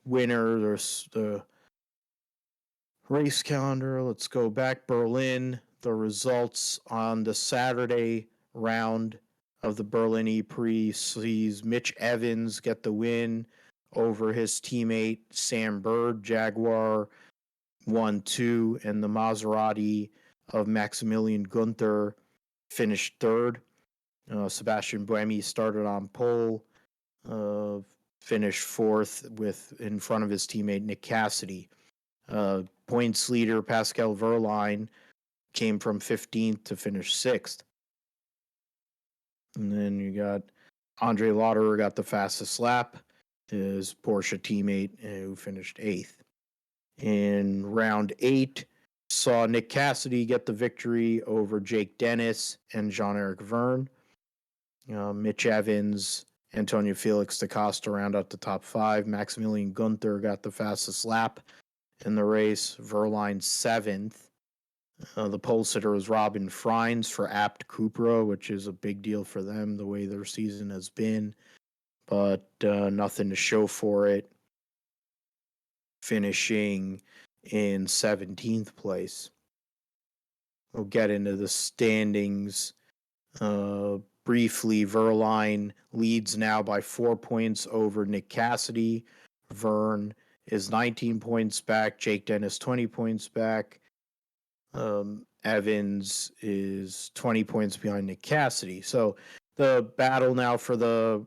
winner, there's the race calendar. Let's go back. Berlin. The results on the Saturday round of the Berlin E-Prix sees Mitch Evans get the win over his teammate Sam Bird, Jaguar 1-2, and the Maserati of Maximilian Gunther finished third. Sebastian Buemi started on pole, finished fourth in front of his teammate Nick Cassidy. Points leader Pascal Wehrlein came from 15th to finish 6th. And then you got Andre Lauderer got the fastest lap, his Porsche teammate, who finished 8th. In round 8, saw Nick Cassidy get the victory over Jake Dennis and Jean-Eric Verne. Mitch Evans, Antonio Felix da Costa round out the top 5. Maximilian Gunther got the fastest lap in the race, Wehrlein 7th. The pole sitter was Robin Freins for Apt Cupra, which is a big deal for them, the way their season has been, but nothing to show for it, finishing in 17th place. We'll get into the standings briefly. Wehrlein leads now by 4 points over Nick Cassidy. Verne is 19 points back. Jake Dennis 20 points back. Evans is 20 points behind Nick Cassidy. So the battle now for the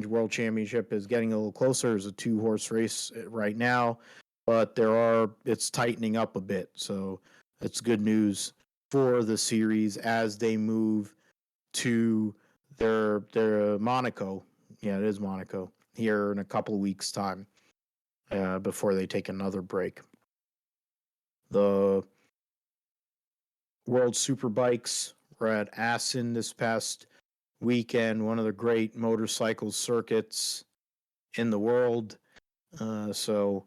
World Championship is getting a little closer. It's a 2-horse race right now, but it's tightening up a bit. So that's good news for the series as they move to their Monaco. Yeah, it is Monaco here in a couple of weeks' time before they take another break. The World Superbikes were at Assen this past weekend, one of the great motorcycle circuits in the world. So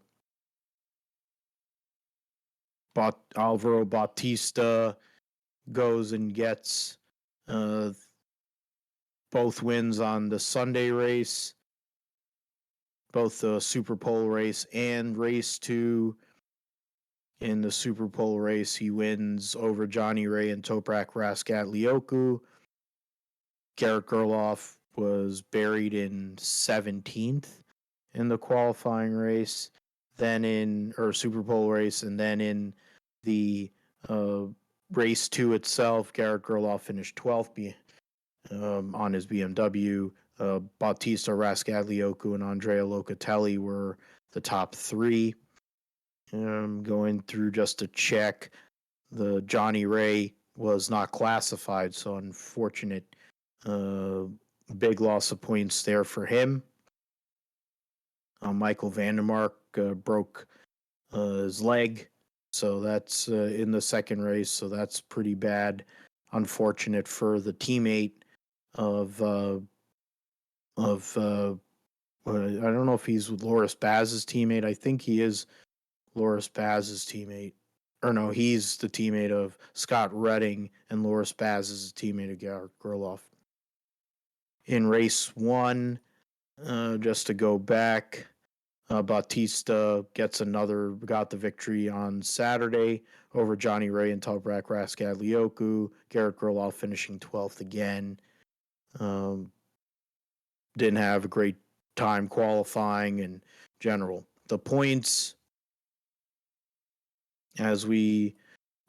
Alvaro Bautista goes and gets both wins on the Sunday race, both the Super Pole race and race 2. In the Super Pole race, he wins over Johnny Ray and Toprak Raskat-Lioku. Garrett Gerloff was buried in 17th in the qualifying race, Super Pole race, and then in the race 2 itself, Garrett Gerloff finished 12th on his BMW. Bautista, Raskat-Lioku, and Andrea Locatelli were the top 3. Going through just to check the Johnny Ray was not classified, so unfortunate. Big loss of points there for him. Michael Vandermark broke his leg, so that's in the second race. So that's pretty bad. Unfortunate for the teammate of I don't know if he's with Loris Baz's teammate. I think he is Loris Baz's teammate. Or no, he's the teammate of Scott Redding, and Loris Baz is the teammate of Garrett Gerloff. In race 1, just to go back, Bautista got the victory on Saturday over Johnny Ray and Toprak Raskadlioku. Garrett Gerloff finishing 12th again. Didn't have a great time qualifying in general. The points, as we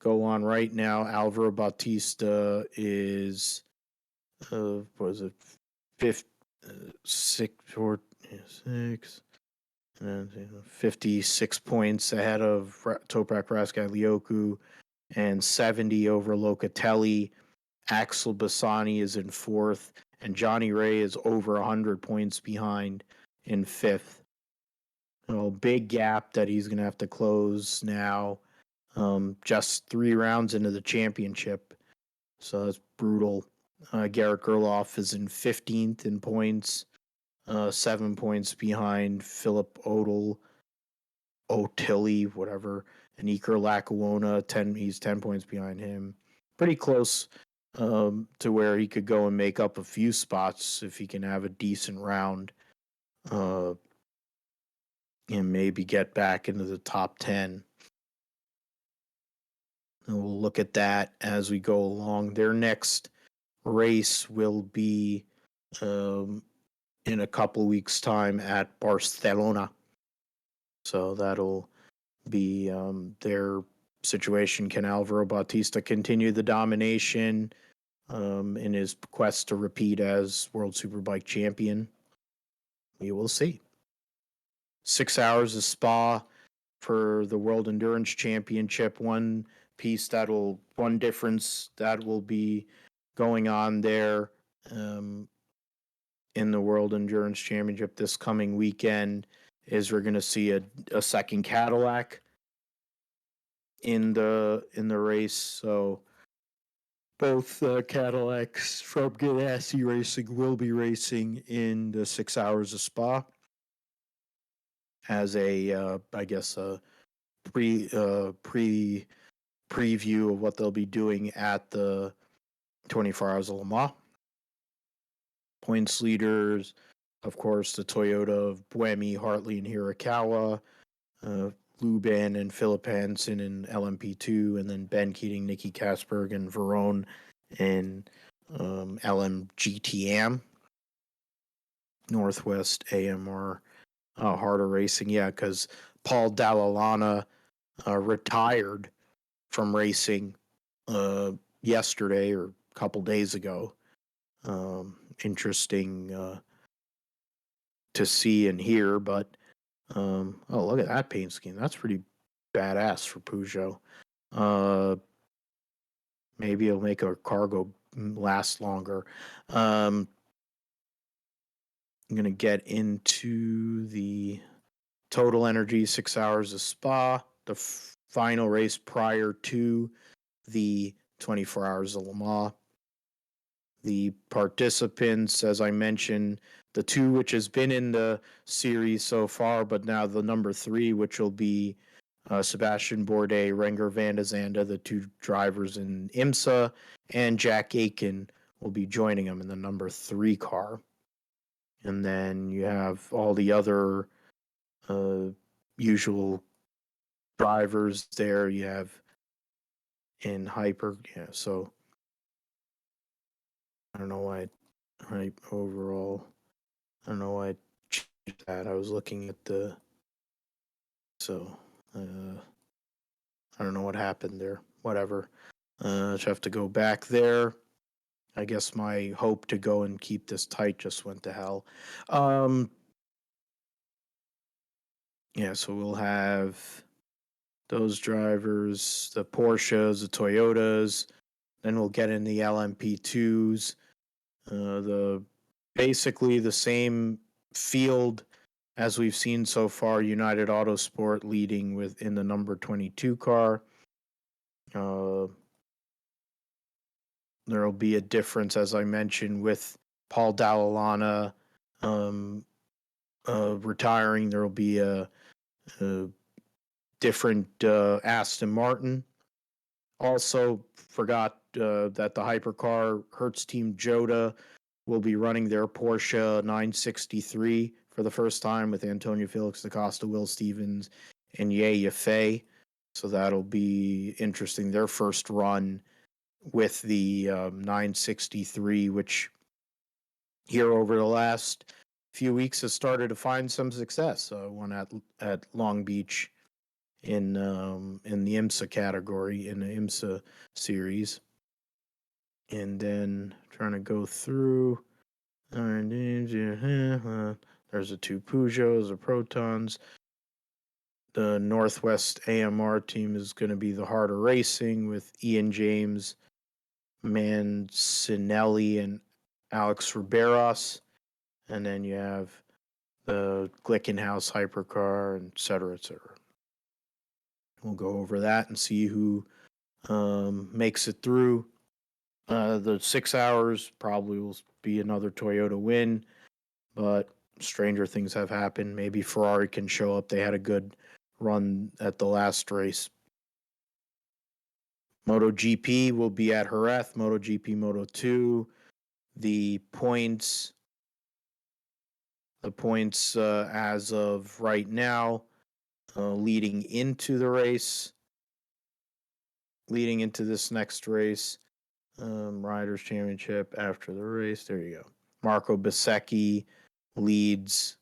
go on right now, Alvaro Bautista is, what is it, fifth, 56 points ahead of Toprak Raskadlioku and 70 over Locatelli. Axel Bassani is in 4th, and Johnny Ray is over 100 points behind in 5th. Big gap that he's going to have to close now, just 3 rounds into the championship. So that's brutal. Garrett Gerloff is in 15th in points, 7 points behind Philip Otilli, whatever, and Iker Lackawanna. He's 10 points behind him. Pretty close to where he could go and make up a few spots if he can have a decent round, and maybe get back into the top 10. And we'll look at that as we go along. Their next race will be in a couple weeks' time at Barcelona. So that'll be their situation. Can Alvaro Bautista continue the domination in his quest to repeat as World Superbike champion? We will see. 6 hours of Spa for the World Endurance Championship. One difference that will be going on there in the World Endurance Championship this coming weekend is we're going to see a second Cadillac in the race. So both Cadillacs from Ganassi Racing will be racing in the 6 hours of Spa as a preview of what they'll be doing at the 24 Hours of Le Mans. Points leaders, of course, the Toyota of Buemi, Hartley, and Hirakawa, Luban and Philip Hansen in LMP2, and then Ben Keating, Nicky Kasberg, and Verone in LMGTM. Northwest AMR Harder Racing, because Paul Dalla retired from racing yesterday or a couple days ago. Interesting to see and hear, but look at that paint scheme. That's pretty badass for Peugeot. Maybe it'll make our cargo last longer. I'm going to get into the Total Energy 6 hours of Spa, the final race prior to the 24 Hours of Le Mans. The participants, as I mentioned, the 2 which has been in the series so far, but now the number 3, which will be Sebastian Bourdais, Renger van de Zande, the 2 drivers in IMSA, and Jack Aiken will be joining them in the number 3 car. And then you have all the other usual drivers there. You have in Hyper, so I don't know why overall. I don't know why I changed that. I was looking at I don't know what happened there. Whatever. Just have to go back there. I guess my hope to go and keep this tight just went to hell. So we'll have those drivers, the Porsches, the Toyotas. Then we'll get in the LMP2s, basically the same field as we've seen so far. United Autosport leading in the number 22 car. There'll be a difference, as I mentioned, with Paul Dalla retiring. There will be a different Aston Martin. Also, forgot that the hypercar Hertz Team Joda will be running their Porsche 963 for the first time with Antonio Felix da Costa, Will Stevens, and Ye Yafei. So that'll be interesting. Their first run with the 963, which here over the last few weeks has started to find some success. One at Long Beach in the IMSA category, in the IMSA series. And then trying to go through. There's the two Peugeots, the Protons. The Northwest AMR team is going to be the Harder Racing with Ian James, Mancinelli, and Alex Riberos. And then you have the Glickenhaus hypercar, and et cetera, et cetera. We'll go over that and see who makes it through. The 6 hours probably will be another Toyota win, but stranger things have happened. Maybe Ferrari can show up. They had a good run at the last race. MotoGP will be at Jerez. MotoGP Moto2. The points as of right now, leading into this next race, Riders Championship after the race. There you go. Marco Bezzecchi leads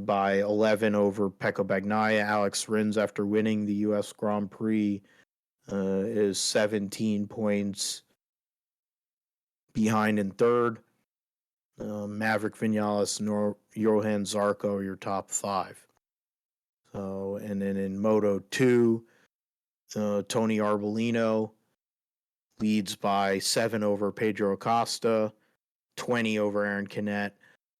by 11 over Pecco Bagnaia. Alex Rins, after winning the U.S. Grand Prix, is 17 points behind in third. Maverick Vinales and Johan Zarco are your top five. And then in Moto 2, Tony Arbolino leads by 7 over Pedro Acosta, 20 over Aaron Canet.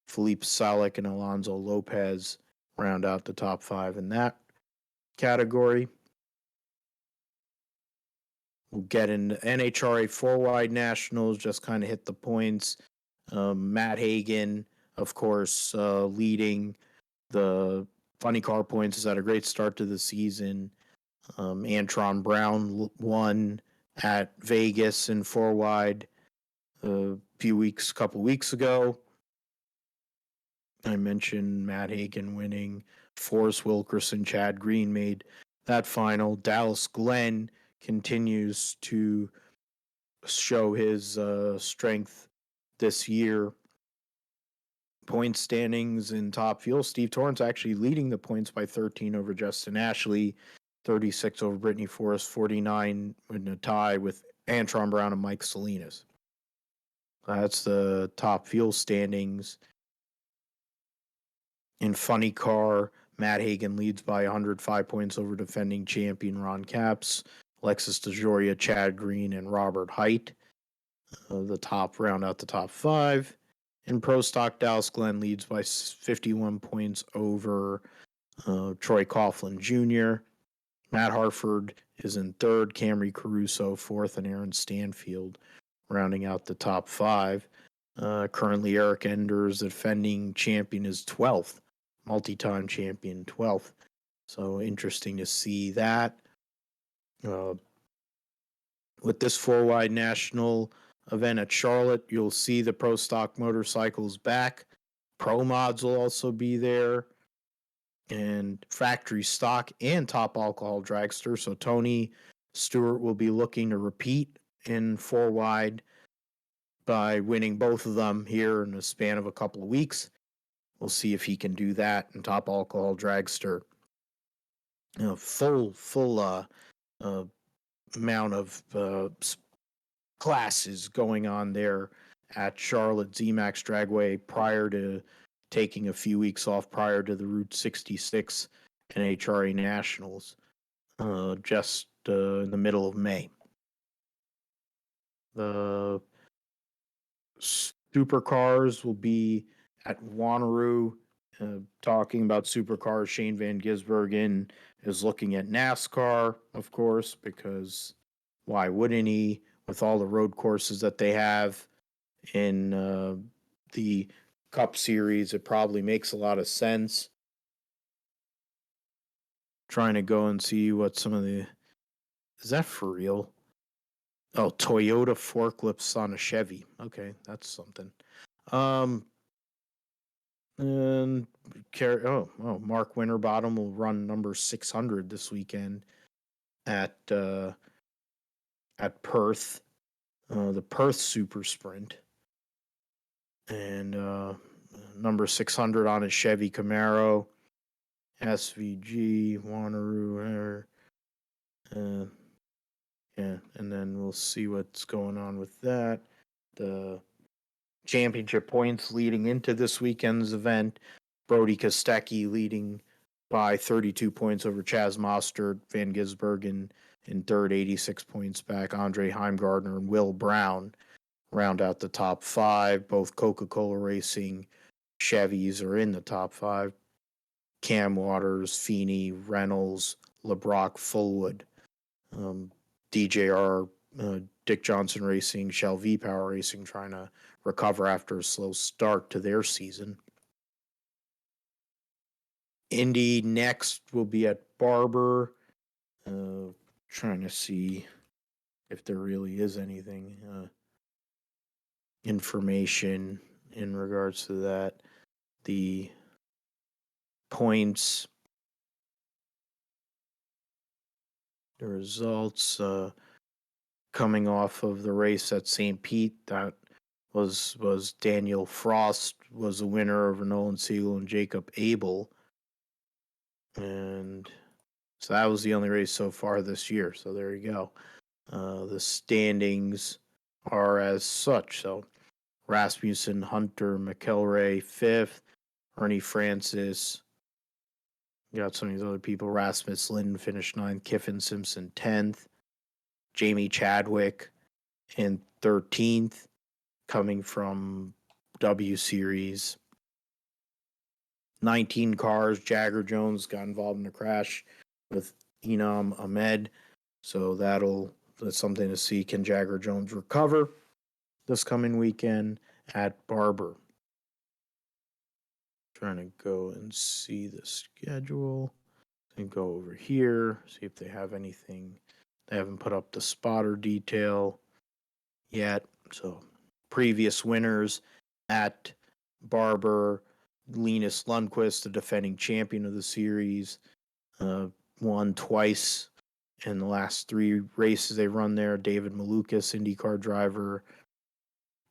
Felipe Salic and Alonso Lopez round out the top 5 in that category. We'll get into NHRA 4-wide nationals, just kind of hit the points. Matt Hagan, of course, leading the funny car points. Has had a great start to the season. Antron Brown won at Vegas in 4-wide a couple weeks ago. I mentioned Matt Hagan winning. Forrest Wilkerson, Chad Green made that final. Dallas Glenn continues to show his strength this year. Point standings in Top Fuel. Steve Torrence actually leading the points by 13 over Justin Ashley, 36 over Brittany Forrest, 49 in a tie with Antron Brown and Mike Salinas. That's the Top Fuel standings. In Funny Car, Matt Hagan leads by 105 points over defending champion Ron Capps, Alexis DeJoria, Chad Green, and Robert Height. The top round out the top 5. In Pro Stock, Dallas Glenn leads by 51 points over Troy Coughlin Jr. Matt Harford is in 3rd, Camry Caruso 4th, and Aaron Stanfield rounding out the top 5. Currently, Eric Enders, the defending champion, is 12th. Multi-time champion, 12th. So interesting to see that. With this 4-wide national event at Charlotte, you'll see the Pro Stock motorcycles back. Pro Mods will also be there. And factory stock and top alcohol dragster. So Tony Stewart will be looking to repeat in 4-wide by winning both of them here in the span of a couple of weeks. We'll see if he can do that in top alcohol dragster. Full amount of classes going on there at Charlotte ZMAX Dragway prior to taking a few weeks off prior to the Route 66 NHRA Nationals. just in the middle of May. The Supercars will be at Wanneroo. Talking about Supercars, Shane Van Gisbergen is looking at NASCAR, of course, because why wouldn't he? With all the road courses that they have in the Cup Series, it probably makes a lot of sense. Trying to go and see what some of the... Is that for real? Oh, Toyota forklifts on a Chevy. Okay, that's something. And Mark Winterbottom will run number 600 this weekend at Perth, the Perth Super Sprint, and number 600 on his Chevy Camaro, SVG Wanneroo. Yeah, and then we'll see what's going on with that. The championship points leading into this weekend's event. Brody Kostecki leading by 32 points over Chaz Mostert, Van Gisbergen in third, 86 points back. Andre Heimgartner and Will Brown round out the top five. Both Coca-Cola Racing Chevys are in the top five. Cam Waters, Feeney, Reynolds, LeBrock, Fullwood, DJR, Dick Johnson Racing, Shell V Power Racing trying to recover after a slow start to their season. Indy next will be at Barber. Trying to see if there really is anything information in regards to that. The points, the results coming off of the race at St. Pete, that was Daniel Frost was the winner over Nolan Siegel and Jacob Abel. And so that was the only race so far this year. So there you go. The standings are as such. So Rasmussen, Hunter, McElray, 5th. Ernie Francis. Got some of these other people. Rasmus Linden finished 9th. Kiffin Simpson, 10th. Jamie Chadwick in 13th, coming from W Series. 19 cars. Jagger Jones got involved in a crash with Enam Ahmed. So that's something to see. Can Jagger Jones recover this coming weekend at Barber? Trying to go and see the schedule and go over here, see if they have anything. They haven't put up the spotter detail yet. So previous winners at Barber, Linus Lundqvist, the defending champion of the series, won twice in the last 3 races they run there. David Malukas, IndyCar driver.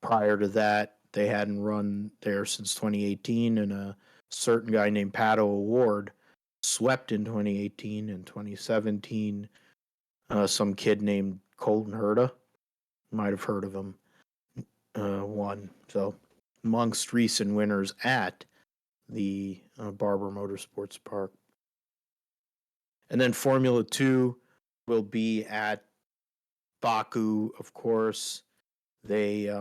Prior to that, they hadn't run there since 2018, and a certain guy named Pato Award swept in 2018 and 2017. Some kid named Colton Herta, might have heard of him, won. So amongst recent winners at the Barber Motorsports Park. And then Formula 2 will be at Baku, of course. They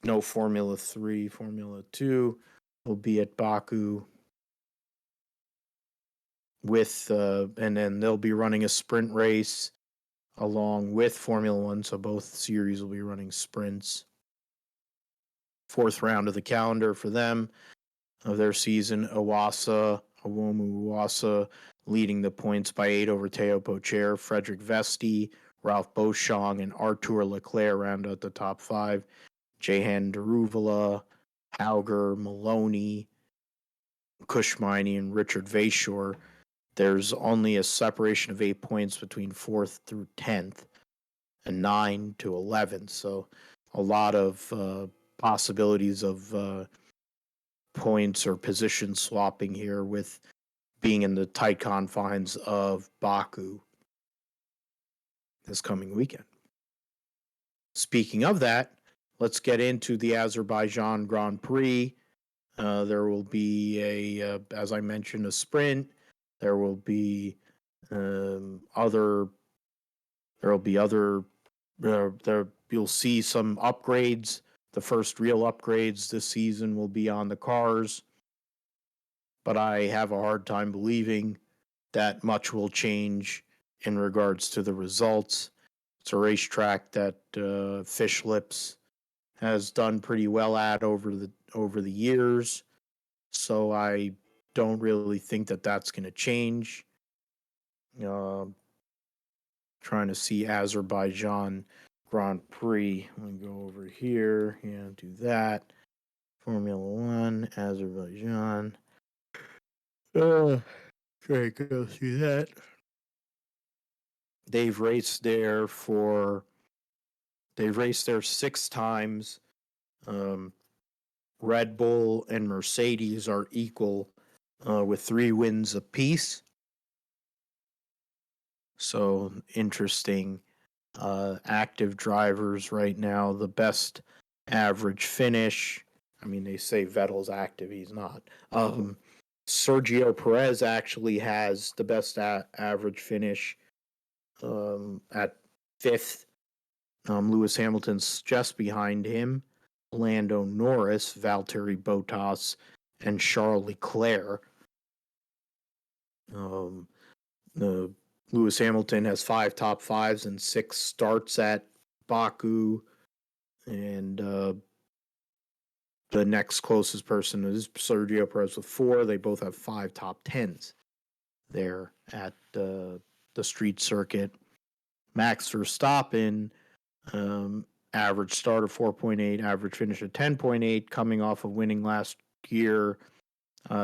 no Formula 3. Formula 2 will be at Baku with and then they'll be running a sprint race along with Formula 1, so both series will be running sprints. 4th round of the calendar for them of their season. Owomu Iwasa leading the points by 8 over Teo Pocher. Frederick Vesti, Ralph Beauchamp, and Artur Leclerc round out the top 5. Jehan Daruvala, Hauger, Maloney, Kushmini, and Richard Vashore. There's only a separation of 8 points between 4th through 10th and 9 to 11th. So a lot of possibilities of points or position swapping here with being in the tight confines of Baku this coming weekend. Speaking of that, let's get into the Azerbaijan Grand Prix. There will be as I mentioned, a sprint. There will be Other There'll be other there you'll see some upgrades. The first real upgrades this season will be on the cars, but I have a hard time believing that much will change in regards to the results. It's a racetrack that Fish Lips has done pretty well at over the years, so I don't really think that that's going to change. Uh, Trying to see Azerbaijan Grand Prix. Let me go over here and do that. Formula One, Azerbaijan. Try to go through that. They've raced there 6 times. Red Bull and Mercedes are equal with 3 wins apiece. So interesting. Active drivers right now, the best average finish. I mean, they say Vettel's active, he's not. Sergio Perez actually has the best average finish at 5th. Lewis Hamilton's just behind him. Lando Norris, Valtteri Bottas, and Charles Leclerc. Lewis Hamilton has 5 top 5s and 6 starts at Baku, and the next closest person is Sergio Perez with 4. They both have 5 top 10s there at the street circuit. Max Verstappen, average start of 4.8, average finish of 10.8, coming off of winning last year.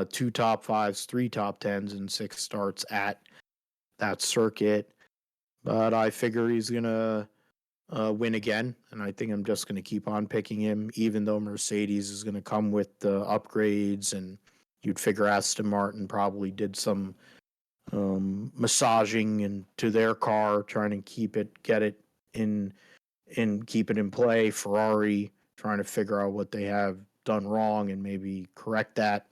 2 top 5s, 3 top 10s, and 6 starts at that circuit. But I figure he's going to win again, and I think I'm just going to keep on picking him, even though Mercedes is going to come with the upgrades, and you'd figure Aston Martin probably did some massaging into their car, trying to get it in, and keep it in play. Ferrari trying to figure out what they have done wrong and maybe correct that.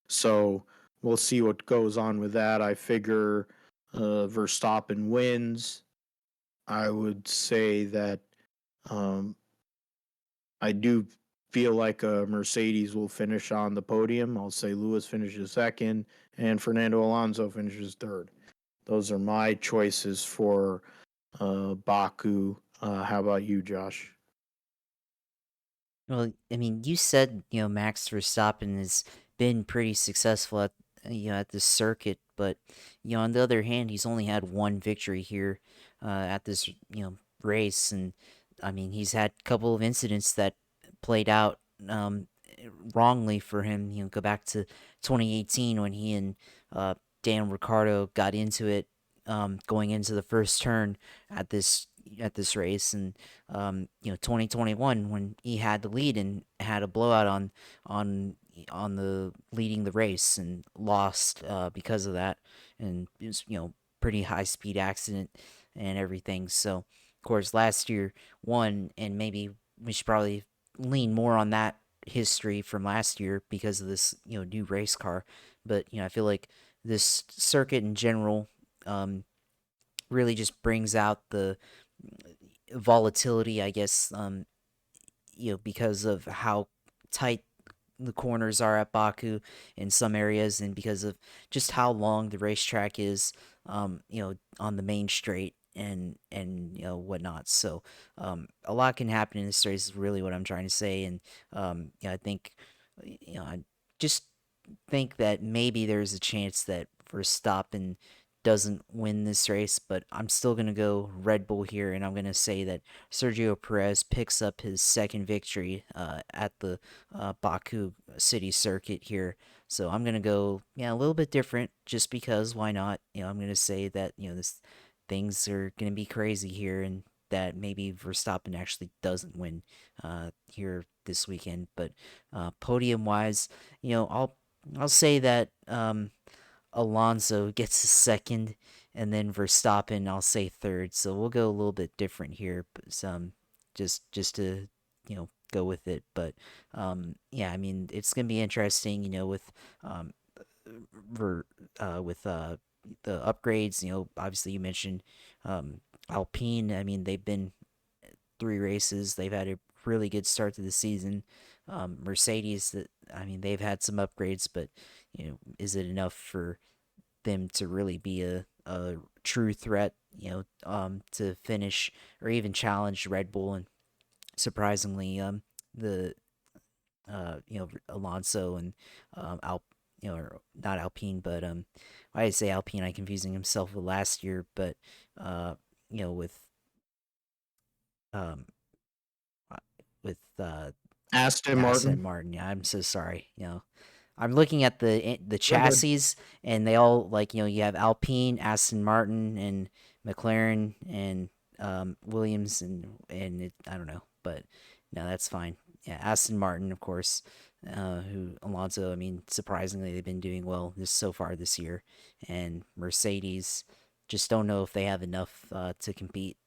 So we'll see what goes on with that. I figure Verstappen wins. I would say that I do feel like Mercedes will finish on the podium. I'll say Lewis finishes 2nd and Fernando Alonso finishes 3rd. Those are my choices for Baku. How about you, Josh? Well, I mean, you said, Max Verstappen has been pretty successful at, at this circuit, but, on the other hand, he's only had one victory here at this, race. And, I mean, he's had a couple of incidents that played out wrongly for him. Go back to 2018 when he and Dan Ricciardo got into it going into the first turn at this race, and 2021 when he had the lead and had a blowout on the leading the race and lost because of that, and it was pretty high speed accident and everything. So of course last year won, and maybe we should probably lean more on that history from last year because of this new race car. But I feel like this circuit in general really just brings out the volatility, I guess, because of how tight the corners are at Baku in some areas, and because of just how long the racetrack is, on the main straight and whatnot. So a lot can happen in this race is really what I'm trying to say. And I think I just think that maybe there's a chance that Verstappen doesn't win this race, but I'm still going to go Red Bull here, and I'm going to say that Sergio Perez picks up his 2nd victory at the Baku City Circuit here. So I'm going to go a little bit different just because why not? I'm going to say that, things are going to be crazy here, and that maybe Verstappen actually doesn't win here this weekend. But podium wise, I'll say that Alonso gets a 2nd, and then Verstappen I'll say 3rd. So we'll go a little bit different here, but just to go with it. But yeah, I mean it's gonna be interesting, with the upgrades. Obviously you mentioned Alpine. I mean, they've been 3 races. They've had a really good start to the season. Mercedes, I mean, they've had some upgrades, but is it enough for them to really be a true threat? To finish or even challenge Red Bull? And surprisingly, the Alonso and or not Alpine, but why did I say Alpine? I'm confusing himself with last year, but with um uh, with Aston Aston Martin. Martin. Yeah, I'm so sorry. I'm looking at the We're good. chassis, and they all you have Alpine, Aston Martin, and McLaren, and Williams, and I don't know, but no, that's fine. Yeah, Aston Martin, of course. Who Alonso? I mean, surprisingly, they've been doing well so far this year, and Mercedes just don't know if they have enough to compete,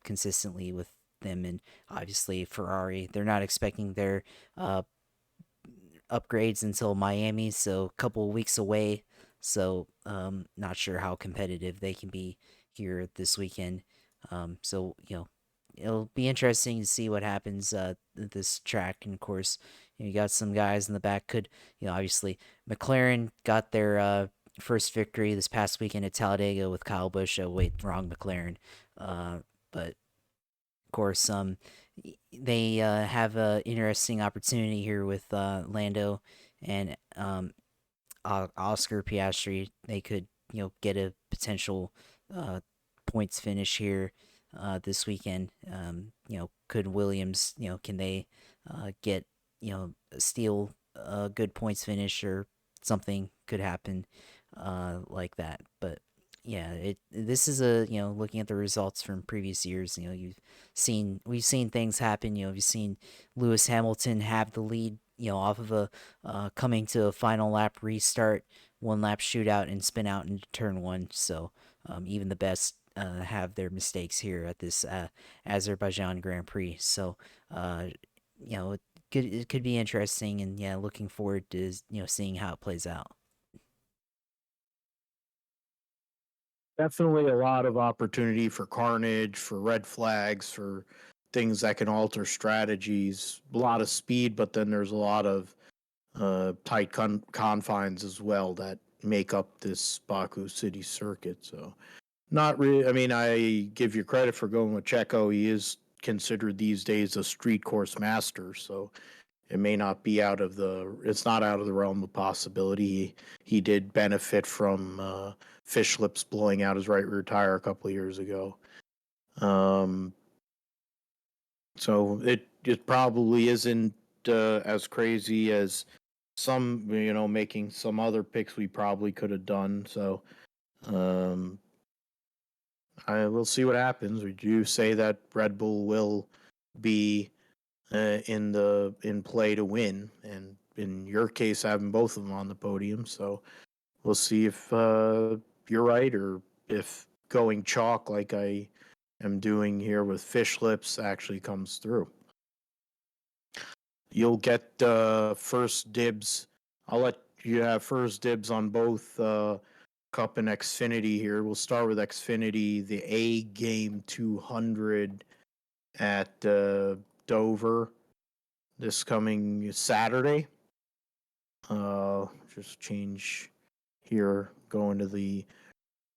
consistently with them, and obviously Ferrari. They're not expecting their uh, upgrades until Miami, so a couple of weeks away. So not sure how competitive they can be here this weekend. So it'll be interesting to see what happens at this track. And of course, you got some guys in the back. Could obviously McLaren got their first victory this past weekend at Talladega with Kyle Busch. Oh wait, wrong McLaren. But of course, they have a interesting opportunity here with Lando and Oscar Piastri. They could get a potential uh, points finish here this weekend. Could Williams can they get steal a good points finish, or something could happen like that. But yeah, this is looking at the results from previous years. We've seen things happen. You've seen Lewis Hamilton have the lead, off of a coming to a final lap restart, 1 lap shootout, and spin out into turn one. So even the best have their mistakes here at this Azerbaijan Grand Prix. So it could be interesting, and yeah, looking forward to seeing how it plays out. Definitely a lot of opportunity for carnage, for red flags, for things that can alter strategies. A lot of speed, but then there's a lot of tight confines as well that make up this Baku City circuit. So, not really. I mean, I give you credit for going with Checo. He is considered these days a street course master. So, it may not be it's not out of the realm of possibility. He did benefit from fish lips blowing out his right rear tire a couple of years ago. Um, so it probably isn't as crazy as some, making some other picks we probably could have done. So um, I will see what happens. We do say that Red Bull will be in play to win, and in your case, having both of them on the podium. So we'll see if you're right, or if going chalk like I am doing here with fish lips actually comes through. You'll get first dibs. I'll let you have first dibs on both Cup and XFinity here. We'll start with XFinity, the A Game 200 at Dover this coming Saturday. Just change here, going to the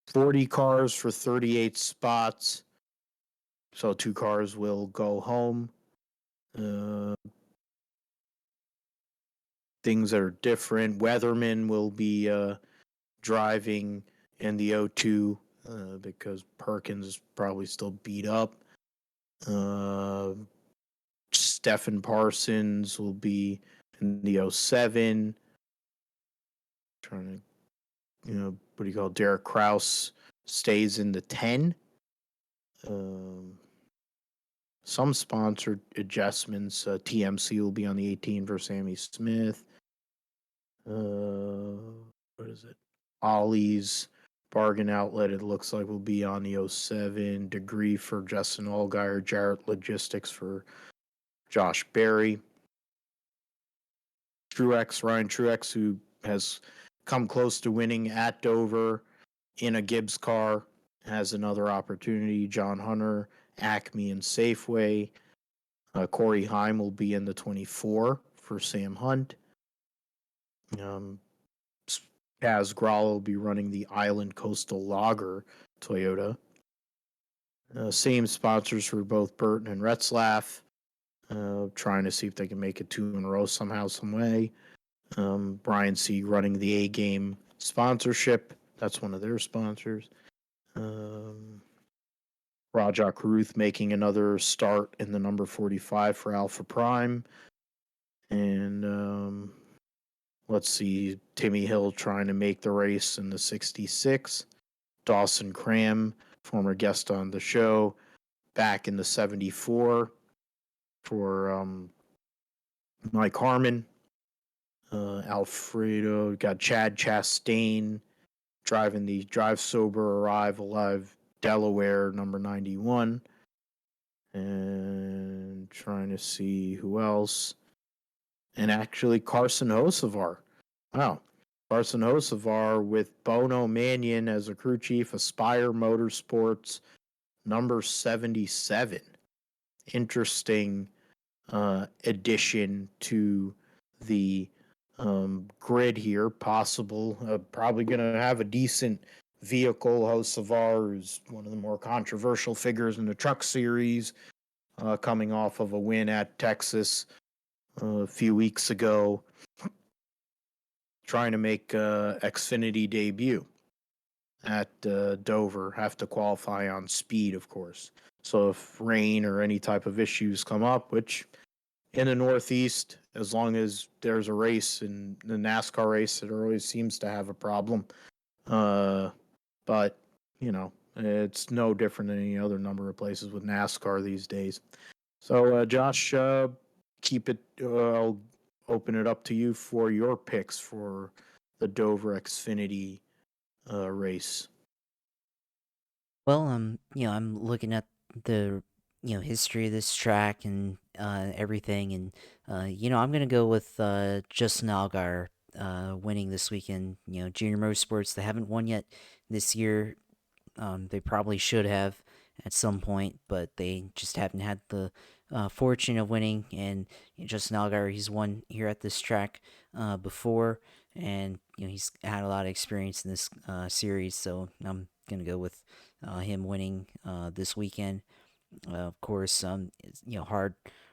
40 cars for 38 spots. So 2 cars will go home. Things that are different. Weatherman will be driving in the O2 because Perkins is probably still beat up. Stephen Parsons will be in the 07. Trying to, what do you call it? Derek Kraus stays in the 10. Some sponsored adjustments. TMC will be on the 18 for Sammy Smith. What is it? Ollie's Bargain Outlet, it looks like, will be on the 07. Degree for Justin Allgaier. Jarrett Logistics for Josh Berry. Ryan Truex, who has come close to winning at Dover, in a Gibbs car has another opportunity. John Hunter, Acme, and Safeway. Corey Heim will be in the 24 for Sam Hunt. Kaz Grall will be running the Island Coastal Lager Toyota. Same sponsors for both Burton and Retzlaff. Trying to see if they can make it 2 in a row somehow, some way. Brian C. running the A Game sponsorship. That's one of their sponsors. Rajah Caruth making another start in the number 45 for Alpha Prime. And let's see, Timmy Hill trying to make the race in the 66. Dawson Cram, former guest on the show, back in the 74 for Mike Harmon. Alfredo, got Chad Chastain driving the Drive Sober, Arrive Alive Delaware number 91. And trying to see who else. And actually Carson Hocevar. Wow. Carson Hocevar with Bono Mannion as a crew chief, Aspire Motorsports, number 77. Interesting addition to the grid here. Possible. Probably going to have a decent vehicle. Hocevar is one of the more controversial figures in the truck series, coming off of a win at Texas a few weeks ago, trying to make Xfinity debut at Dover. Have to qualify on speed, of course. So if rain or any type of issues come up, which in the Northeast, as long as there's a race in the NASCAR race, it always seems to have a problem. But, you know, it's no different than any other number of places with NASCAR these days. So, Josh, keep it. I'll open it up to you for your picks for the Dover Xfinity race. Well, I'm looking at the history of this track and everything, and I'm gonna go with Justin Allgaier winning this weekend. Junior Motorsports, they haven't won yet this year. They probably should have at some point, but they just haven't had the fortune of winning. And Justin Allgaier, he's won here at this track before, and he's had a lot of experience in this series. So I'm gonna go with him winning this weekend. Of course, it's,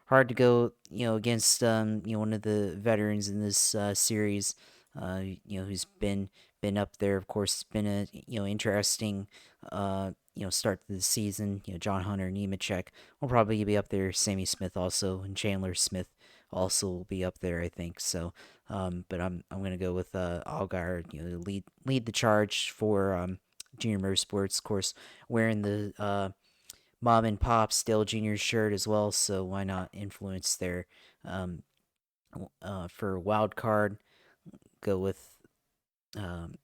hard to go against one of the veterans in this series. Who's been up there. Of course, it's been a interesting start to the season. John Hunter, Nemechek will probably be up there. Sammy Smith also, and Chandler Smith also will be up there, I think. So, but I'm gonna go with Allgaier. Lead the charge for Junior Motorsports. Of course, wearing the Mom and Pop's Dale Jr. shirt as well. So why not influence their for wild card? Go with I'm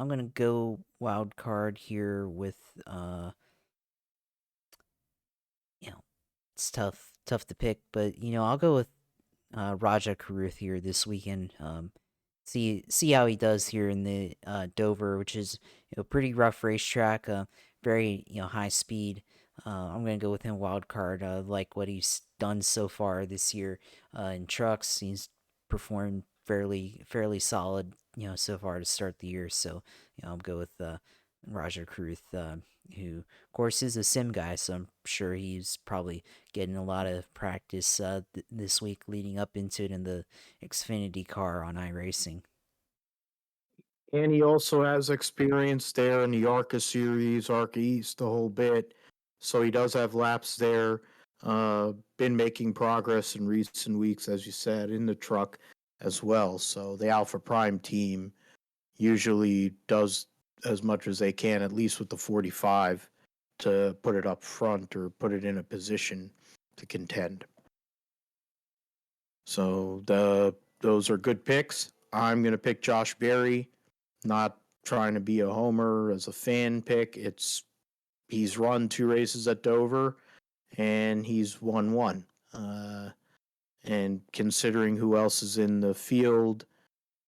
gonna go wild card here with it's tough to pick, but I'll go with Rajah Caruth here this weekend. See how he does here in the Dover, which is pretty rough racetrack, very high speed. I'm gonna go with him wild card. Like what he's done so far this year in trucks, he's performed fairly solid so far to start the year. So I'll go with Rajah Caruth, who of course is a sim guy, so I'm sure he's probably getting a lot of practice this week leading up into it in the Xfinity car on iRacing. And he also has experience there in the ARCA series, ARCA East, the whole bit. So he does have laps there. Been making progress in recent weeks, as you said, in the truck as well. So the Alpha Prime team usually does as much as they can, at least with the 45, to put it up front or put it in a position to contend. So those are good picks. I'm going to pick Josh Berry. Not trying to be a homer as a fan pick. He's run 2 races at Dover and he's won 1. And considering who else is in the field,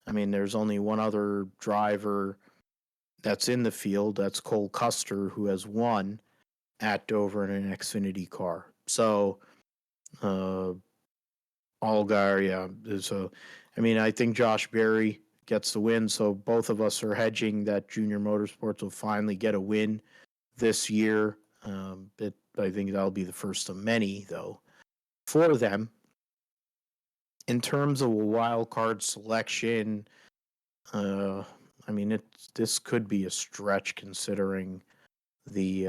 I mean, there's only one other driver that's in the field. That's Cole Custer, who has won at Dover in an Xfinity car. So, Allgaier, yeah. So, I mean, I think Josh Berry gets the win. So both of us are hedging that Junior Motorsports will finally get a win this year. I think that'll be the first of many, though, for them. In terms of a wild card selection, I mean, this could be a stretch considering the,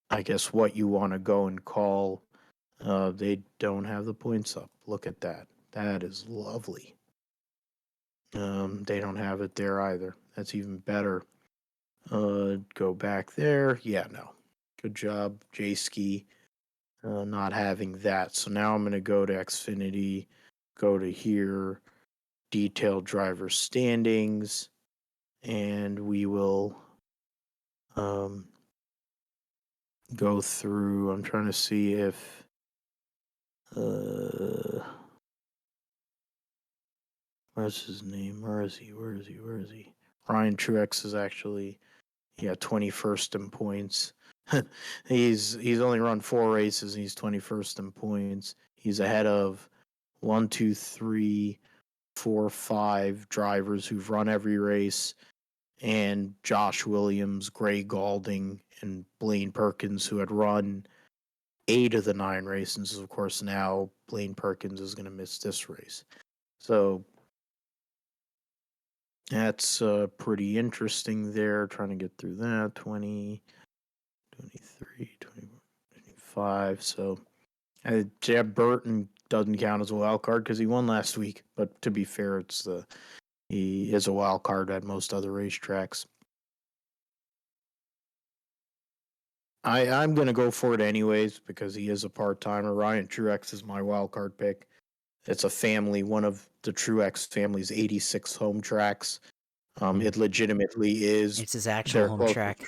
I guess, what you want to go and call. They don't have the points up. Look at that. That is lovely. They don't have it there either. That's even better. Go back there. Yeah, no. Good job, J-Ski, not having that. So now I'm going to go to Xfinity, go to here, detailed driver standings, and we will go through. I'm trying to see if where's his name? Where is he? Ryan Truex is actually 21st in points. he's only run 4 races and he's 21st in points. He's ahead of 1, 2, 3, 4, 5 drivers who've run every race, and Josh Williams, Gray Galding, and Blaine Perkins, who had run 8 of the 9 races. Of course, now Blaine Perkins is going to miss this race. So that's pretty interesting there. Trying to get through that. 20, 23, 24, 25. So Jeb Burton doesn't count as a wild card because he won last week. But to be fair, he is a wild card at most other racetracks. I'm going to go for it anyways because he is a part-timer. Ryan Truex is my wild card pick. It's a family, one of the Truex family's 86 home tracks. It legitimately is. It's his actual home track.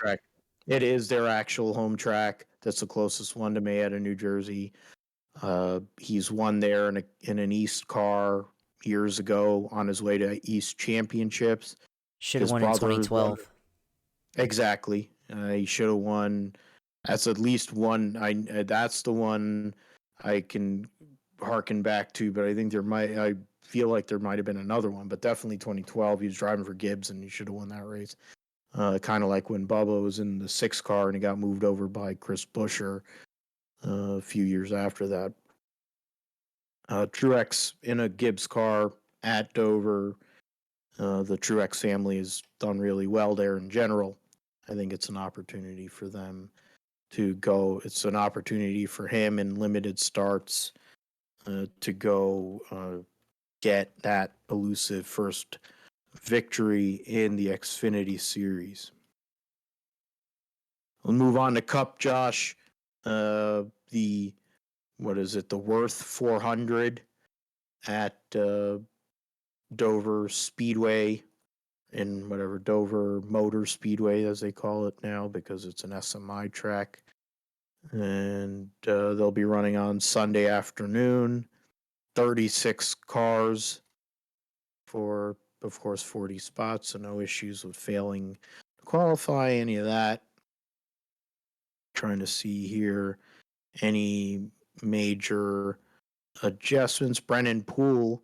It is their actual home track. That's the closest one to Mayetta, New Jersey. He's won there in an East car years ago on his way to East Championships. Should have won in 2012. Exactly. He should have won. That's at least one. That's the one I can harken back to, but I feel like there might have been another one, but definitely 2012. He was driving for Gibbs and he should have won that race. Kind of like when Bubba was in the 6 car and he got moved over by Chris Buescher a few years after that. Truex in a Gibbs car at Dover. The Truex family has done really well there in general. I think it's an opportunity for them to go. It's an opportunity for him in limited starts to go get that elusive first victory in the Xfinity Series. We'll move on to Cup, Josh. The Worth 400 at Dover Speedway, in whatever Dover Motor Speedway as they call it now because it's an SMI track. And they'll be running on Sunday afternoon. 36 cars for, of course, 40 spots, so no issues with failing to qualify, any of that. Trying to see here any major adjustments. Brennan Poole,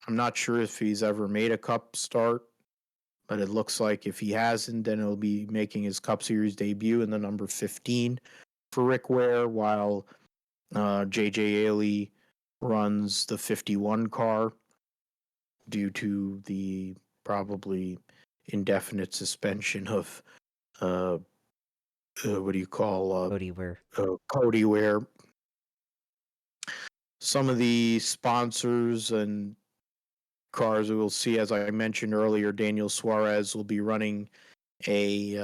I'm not sure if he's ever made a Cup start, but it looks like if he hasn't, then he'll be making his Cup Series debut in the number 15 for Rick Ware, while J.J. Ailey runs the 51 car due to the probably indefinite suspension of Cody Ware. Cody Ware. Some of the sponsors and cars we will see, as I mentioned earlier, Daniel Suarez will be running a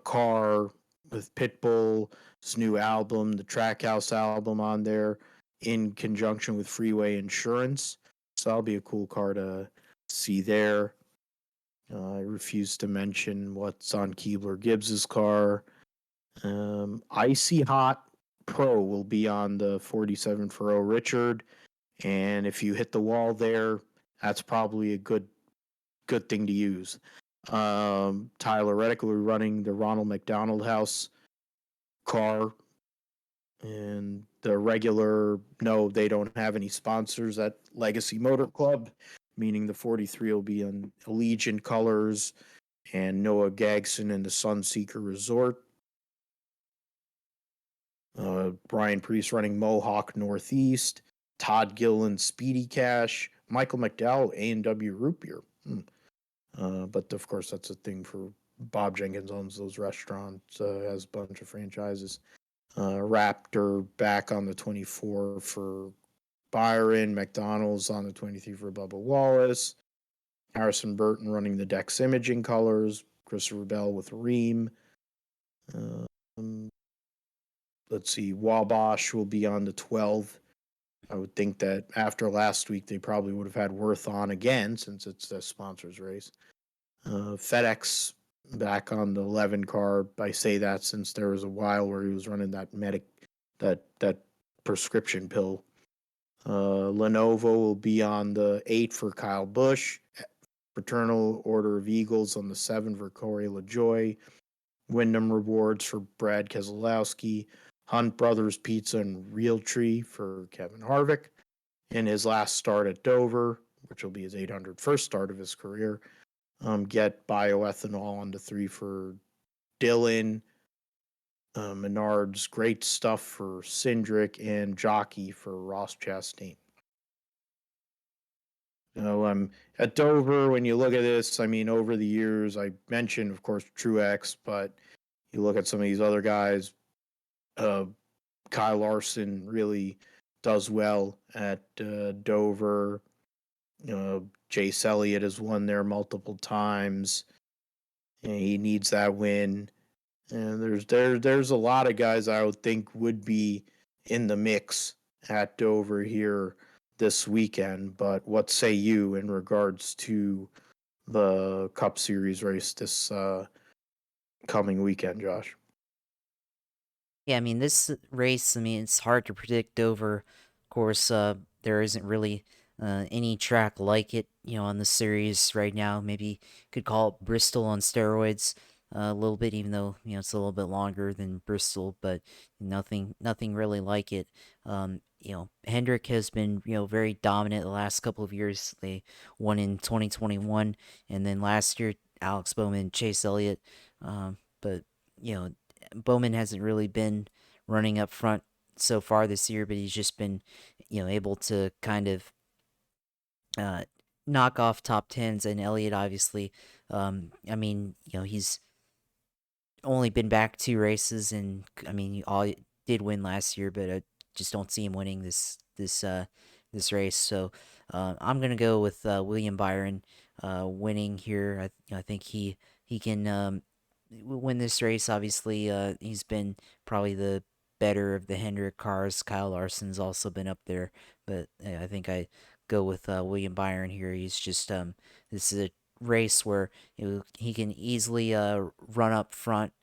car with Pitbull's new album, the Trackhouse album, on there in conjunction with Freeway Insurance. So that'll be a cool car to see there. I refuse to mention what's on Keebler Gibbs's car. Icy Hot Pro will be on the 47 for O Richard, and if you hit the wall there, that's probably a good thing to use. Tyler Reddick will be running the Ronald McDonald House car, and the regular, no, they don't have any sponsors at Legacy Motor Club, meaning the 43 will be on Allegiant colors, and Noah Gagson in the Sunseeker Resort. Brian Priest running Mohawk Northeast, Todd Gillen Speedy Cash, Michael McDowell A&W Root Beer. But of course, that's a thing for Bob Jenkins owns those restaurants, has a bunch of franchises. Raptor back on the 24 for Byron, McDonald's on the 23 for Bubba Wallace, Harrison Burton running the Dex Imaging colors, Christopher Bell with Ream. Let's see, Wabash will be on the 12. I would think that after last week, they probably would have had Worth on again since it's a sponsors race. FedEx back on the 11 car. I say that since there was a while where he was running that that prescription pill. Lenovo will be on the 8 for Kyle Busch. Fraternal Order of Eagles on the 7 for Corey LaJoy. Wyndham Rewards for Brad Keselowski. Hunt Brothers Pizza and Realtree for Kevin Harvick. In his last start at Dover, which will be his 800th first start of his career, get bioethanol on the 3 for Dylan. Menard's Great Stuff for Cindric, and Jockey for Ross Chastain. At Dover, when you look at this, I mean, over the years, I mentioned, of course, Truex, but you look at some of these other guys, Kyle Larson really does well at Dover. Chase Elliott has won there multiple times, and he needs that win. And there's a lot of guys I would think would be in the mix at Dover here this weekend. But what say you in regards to the Cup Series race this coming weekend, Josh? Yeah, I mean, this race, I mean, it's hard to predict over. Of course, there isn't really any track like it, on the series right now. Maybe could call it Bristol on steroids a little bit, even though, it's a little bit longer than Bristol, but nothing really like it. Hendrick has been, very dominant the last couple of years. They won in 2021, and then last year, Alex Bowman, Chase Elliott. But, you know, Bowman hasn't really been running up front so far this year, but he's just been, able to kind of knock off top tens. And Elliott, obviously, I mean, he's only been back 2 races, and I mean, he all did win last year, but I just don't see him winning this race. So I'm gonna go with William Byron winning here. I think he can win this race. Obviously, he's been probably the better of the Hendrick cars. Kyle Larson's also been up there, but I think I go with William Byron here. He's just this is a race where he can easily run up front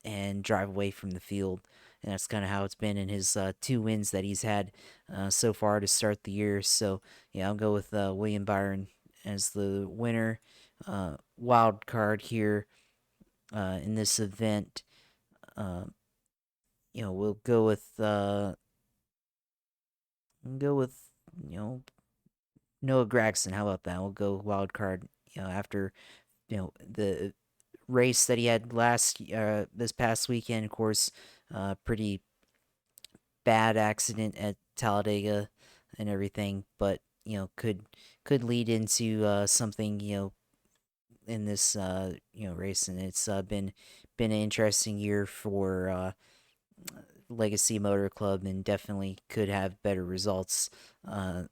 and drive away from the field. And that's kind of how it's been in his 2 wins that he's had so far to start the year. So, yeah, I'll go with William Byron as the winner. Wild card here in this event. We'll go with Noah Gragson. How about that? We'll go wild card. After the race that he had this past weekend, of course, pretty bad accident at Talladega and everything, but could lead into something in this race, and it's been an interesting year for Legacy Motor Club, and definitely could have better results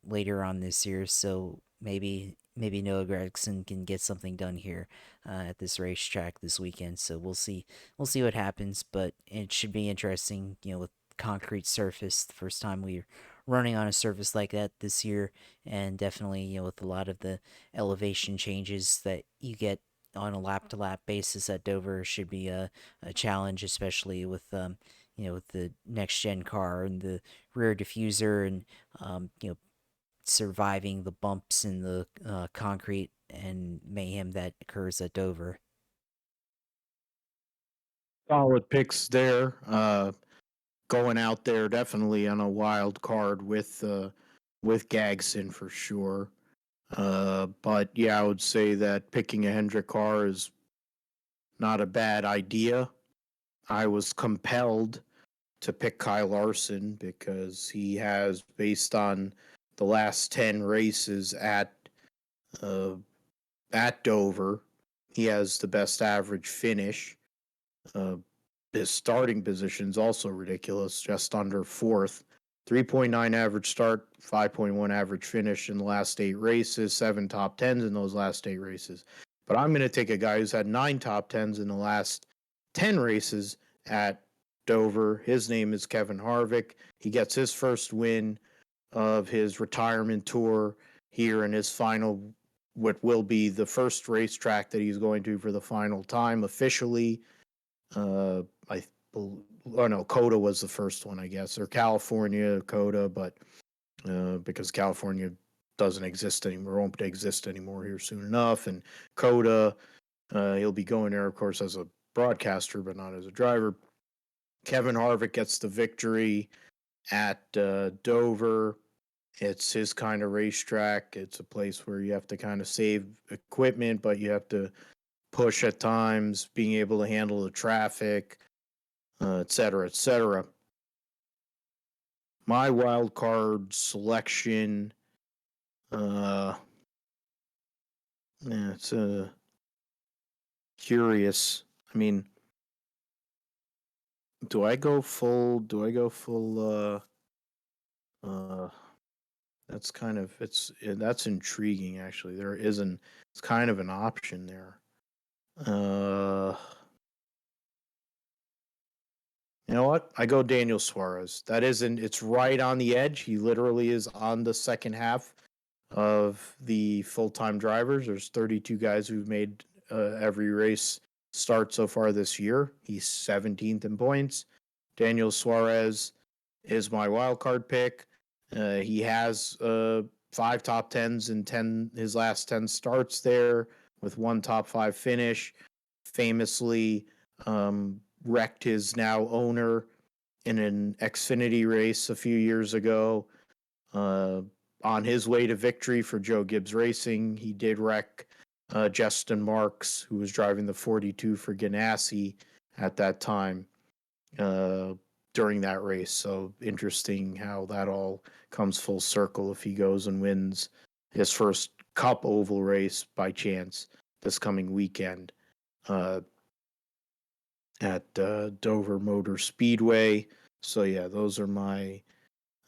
later on this year. So maybe Noah Gregson can get something done here at this racetrack this weekend. So we'll see what happens, but it should be interesting. With concrete surface, the first time we're running on a surface like that this year, and definitely with a lot of the elevation changes that you get on a lap to lap basis at Dover, should be a challenge, especially with with the next gen car and the rear diffuser, and surviving the bumps in the concrete and mayhem that occurs at Dover. Solid picks there. Going out there definitely on a wild card with Gagson for sure. But yeah, I would say that picking a Hendrick car is not a bad idea. I was compelled to pick Kyle Larson because he has, based on the last 10 races uh, at Dover, he has the best average finish. His starting position is also ridiculous, just under fourth. 3.9 average start, 5.1 average finish in the last 8 races, 7 top 10s in those last 8 races. But I'm going to take a guy who's had 9 top 10s in the last 10 races at Dover. His name is Kevin Harvick. He gets his first win of his retirement tour here in his final, what will be the first racetrack that he's going to for the final time officially. Coda was the first one, I guess, or California, Coda, but because California doesn't exist anymore, won't exist anymore here soon enough. And Coda, he'll be going there, of course, as a broadcaster, but not as a driver. Kevin Harvick gets the victory at Dover. It's his kind of racetrack. It's a place where you have to kind of save equipment, but you have to push at times, being able to handle the traffic, et cetera, et cetera. My wild card selection, it's curious. I mean, do I go full? That's kind of that's intriguing actually. It's kind of an option there. You know what? I go Daniel Suarez. It's right on the edge. He literally is on the second half of the full-time drivers. There's 32 guys who've made every race start so far this year. He's 17th in points. Daniel Suarez is my wild card pick. He has 5 top 10s and his last 10 starts there with 1 top 5 finish. Famously, wrecked his now owner in an Xfinity race a few years ago. On his way to victory for Joe Gibbs Racing, he did wreck Justin Marks, who was driving the 42 for Ganassi at that time during that race. So interesting how that all comes full circle if he goes and wins his first Cup oval race by chance this coming weekend at Dover Motor Speedway. So yeah, those are my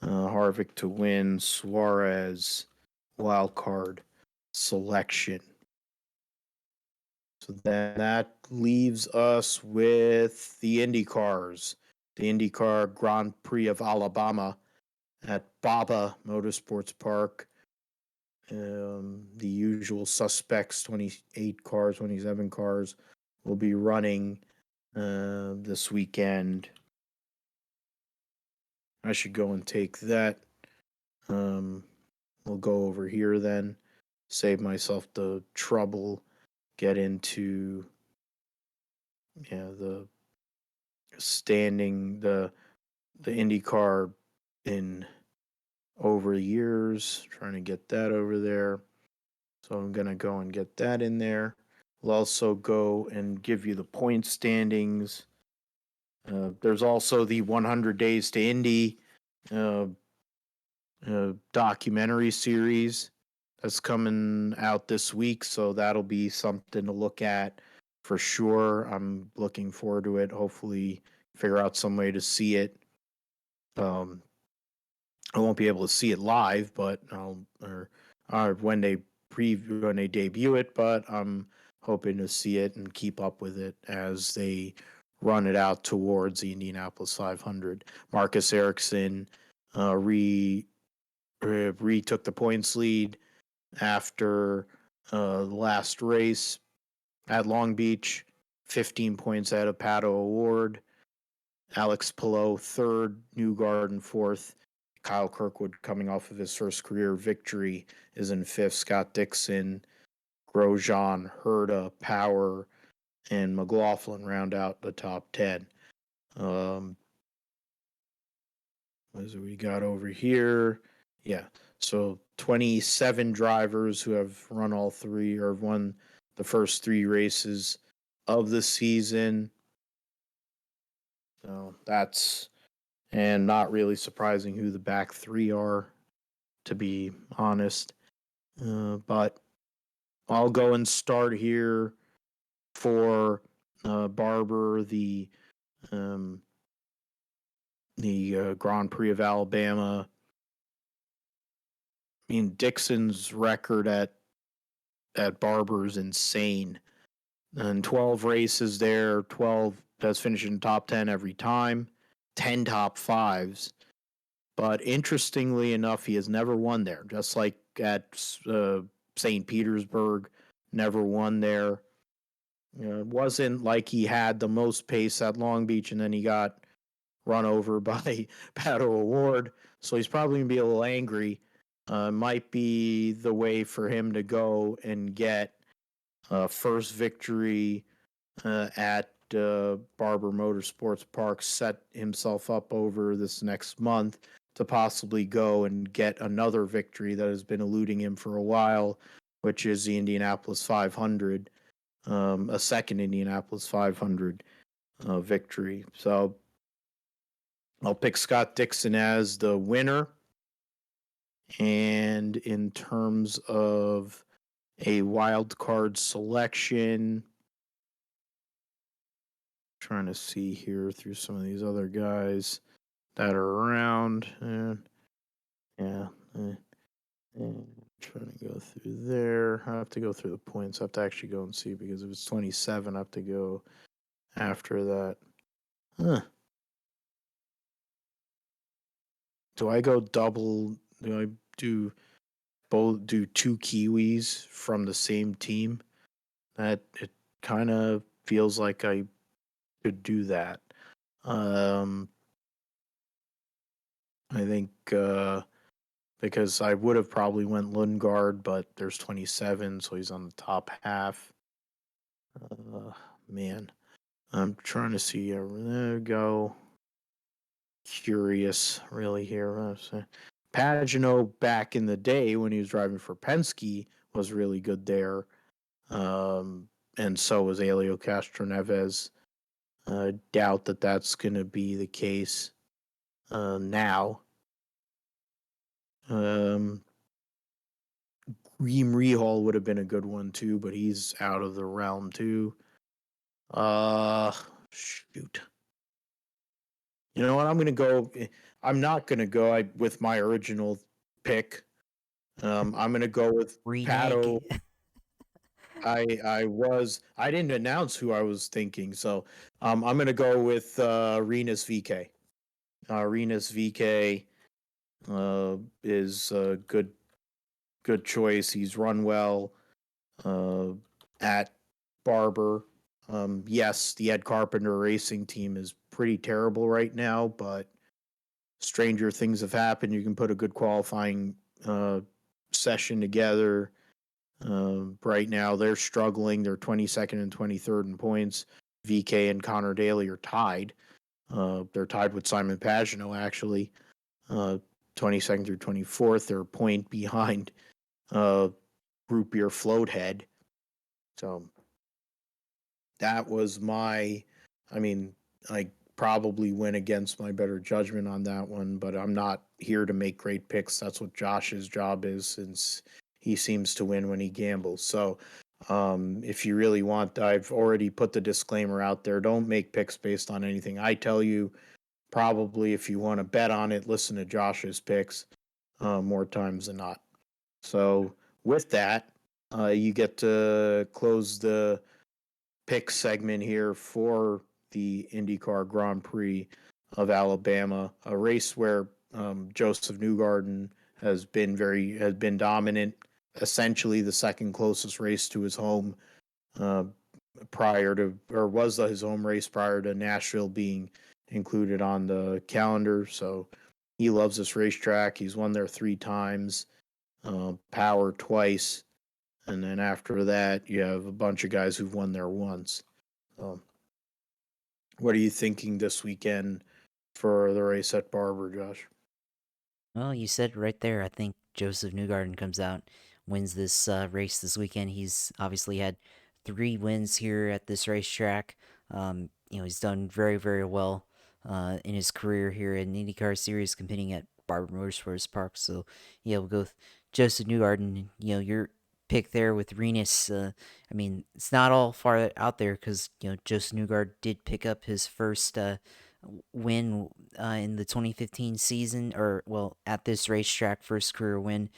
Harvick to win, Suarez wild card selection. So then that leaves us with the IndyCars. The IndyCar Grand Prix of Alabama at Baba Motorsports Park. The usual suspects, 28 cars, 27 cars, will be running this weekend. I should go and take that. We'll go over here then. Save myself the trouble. Get into the standing, the IndyCar in over years. Trying to get that over there. So I'm going to go and get that in there. We'll also go and give you the point standings. There's also the 100 Days to Indy documentary series that's coming out this week, so that'll be something to look at for sure. I'm looking forward to it. Hopefully, figure out some way to see it. I won't be able to see it live, but when they debut it. But I'm hoping to see it and keep up with it as they run it out towards the Indianapolis 500. Marcus Ericsson retook the points lead after the last race at Long Beach, 15 points ahead of Pato O'Ward. Alex Palou third, Newgarden fourth, Kyle Kirkwood, coming off of his first career victory, is in fifth. Scott Dixon, Grosjean, Herta, Power, and McLaughlin round out the top 10. What is it we got over here? Yeah, so 27 drivers who have run all three or won the first three races of the season. So that's, and not really surprising who the back three are, to be honest. But I'll go and start here for Barber, the Grand Prix of Alabama. I mean, Dixon's record at Barber is insane. And 12 races there, 12 has finished in top 10 every time, 10 top fives. But interestingly enough, he has never won there, just like at St. Petersburg, never won there. It wasn't like he had the most pace at Long Beach and then he got run over by Pato O'Ward. So he's probably going to be a little angry. Might be the way for him to go and get first victory at Barber Motorsports Park, set himself up over this next month to possibly go and get another victory that has been eluding him for a while, which is the Indianapolis 500, a second Indianapolis 500 victory. So I'll pick Scott Dixon as the winner. And in terms of a wild card selection, trying to see here through some of these other guys that are around. Trying to go through there. I have to go through the points. I have to actually go and see, because if it's 27, I have to go after that. Do I go double? Do I do two Kiwis from the same team? That it kind of feels like I could do that. I think because I would have probably went Lundgaard, but there's 27, so he's on the top half. Man, I'm trying to see. There we go. Curious, really, here. Pagano back in the day when he was driving for Penske was really good there. And so was Helio Castroneves. Doubt that that's going to be the case now. Reem Rehal would have been a good one too, but he's out of the realm too. Shoot. You know what? I'm going to go. I'm not going to go with my original pick. I'm going to go with Pato. I didn't announce who I was thinking, so I'm going to go with Rinus VK. Rinus VK is a good choice. He's run well at Barber. Yes, the Ed Carpenter racing team is pretty terrible right now, but stranger things have happened. You can put a good qualifying session together. Right now, they're struggling. They're 22nd and 23rd in points. VK and Connor Daly are tied. They're tied with Simon Pagano, actually. 22nd through 24th. They're a point behind Root Beer Floathead. So that was I probably went against my better judgment on that one, but I'm not here to make great picks. That's what Josh's job is, since he seems to win when he gambles. So if you really want, I've already put the disclaimer out there. Don't make picks based on anything I tell you. Probably if you want to bet on it, listen to Josh's picks more times than not. So with that, you get to close the pick segment here for the IndyCar Grand Prix of Alabama, a race where Joseph Newgarden has been dominant. Essentially, the second closest race to his home was his home race prior to Nashville being included on the calendar. So He loves this racetrack. He's won there 3 times, Power twice, and then after that, you have a bunch of guys who've won there once. What are you thinking this weekend for the race at Barber, Josh? Well, you said it right there. I think Joseph Newgarden comes out, wins this race this weekend. He's obviously had 3 wins here at this racetrack. He's done very, very well in his career here in the IndyCar Series, competing at Barber Motorsports Park. So, yeah, we'll go with Joseph Newgarden. Your pick there with Renus. It's not all far out there because Joseph Newgarden did pick up his first win in the 2015 season, or well, at this racetrack, first career win,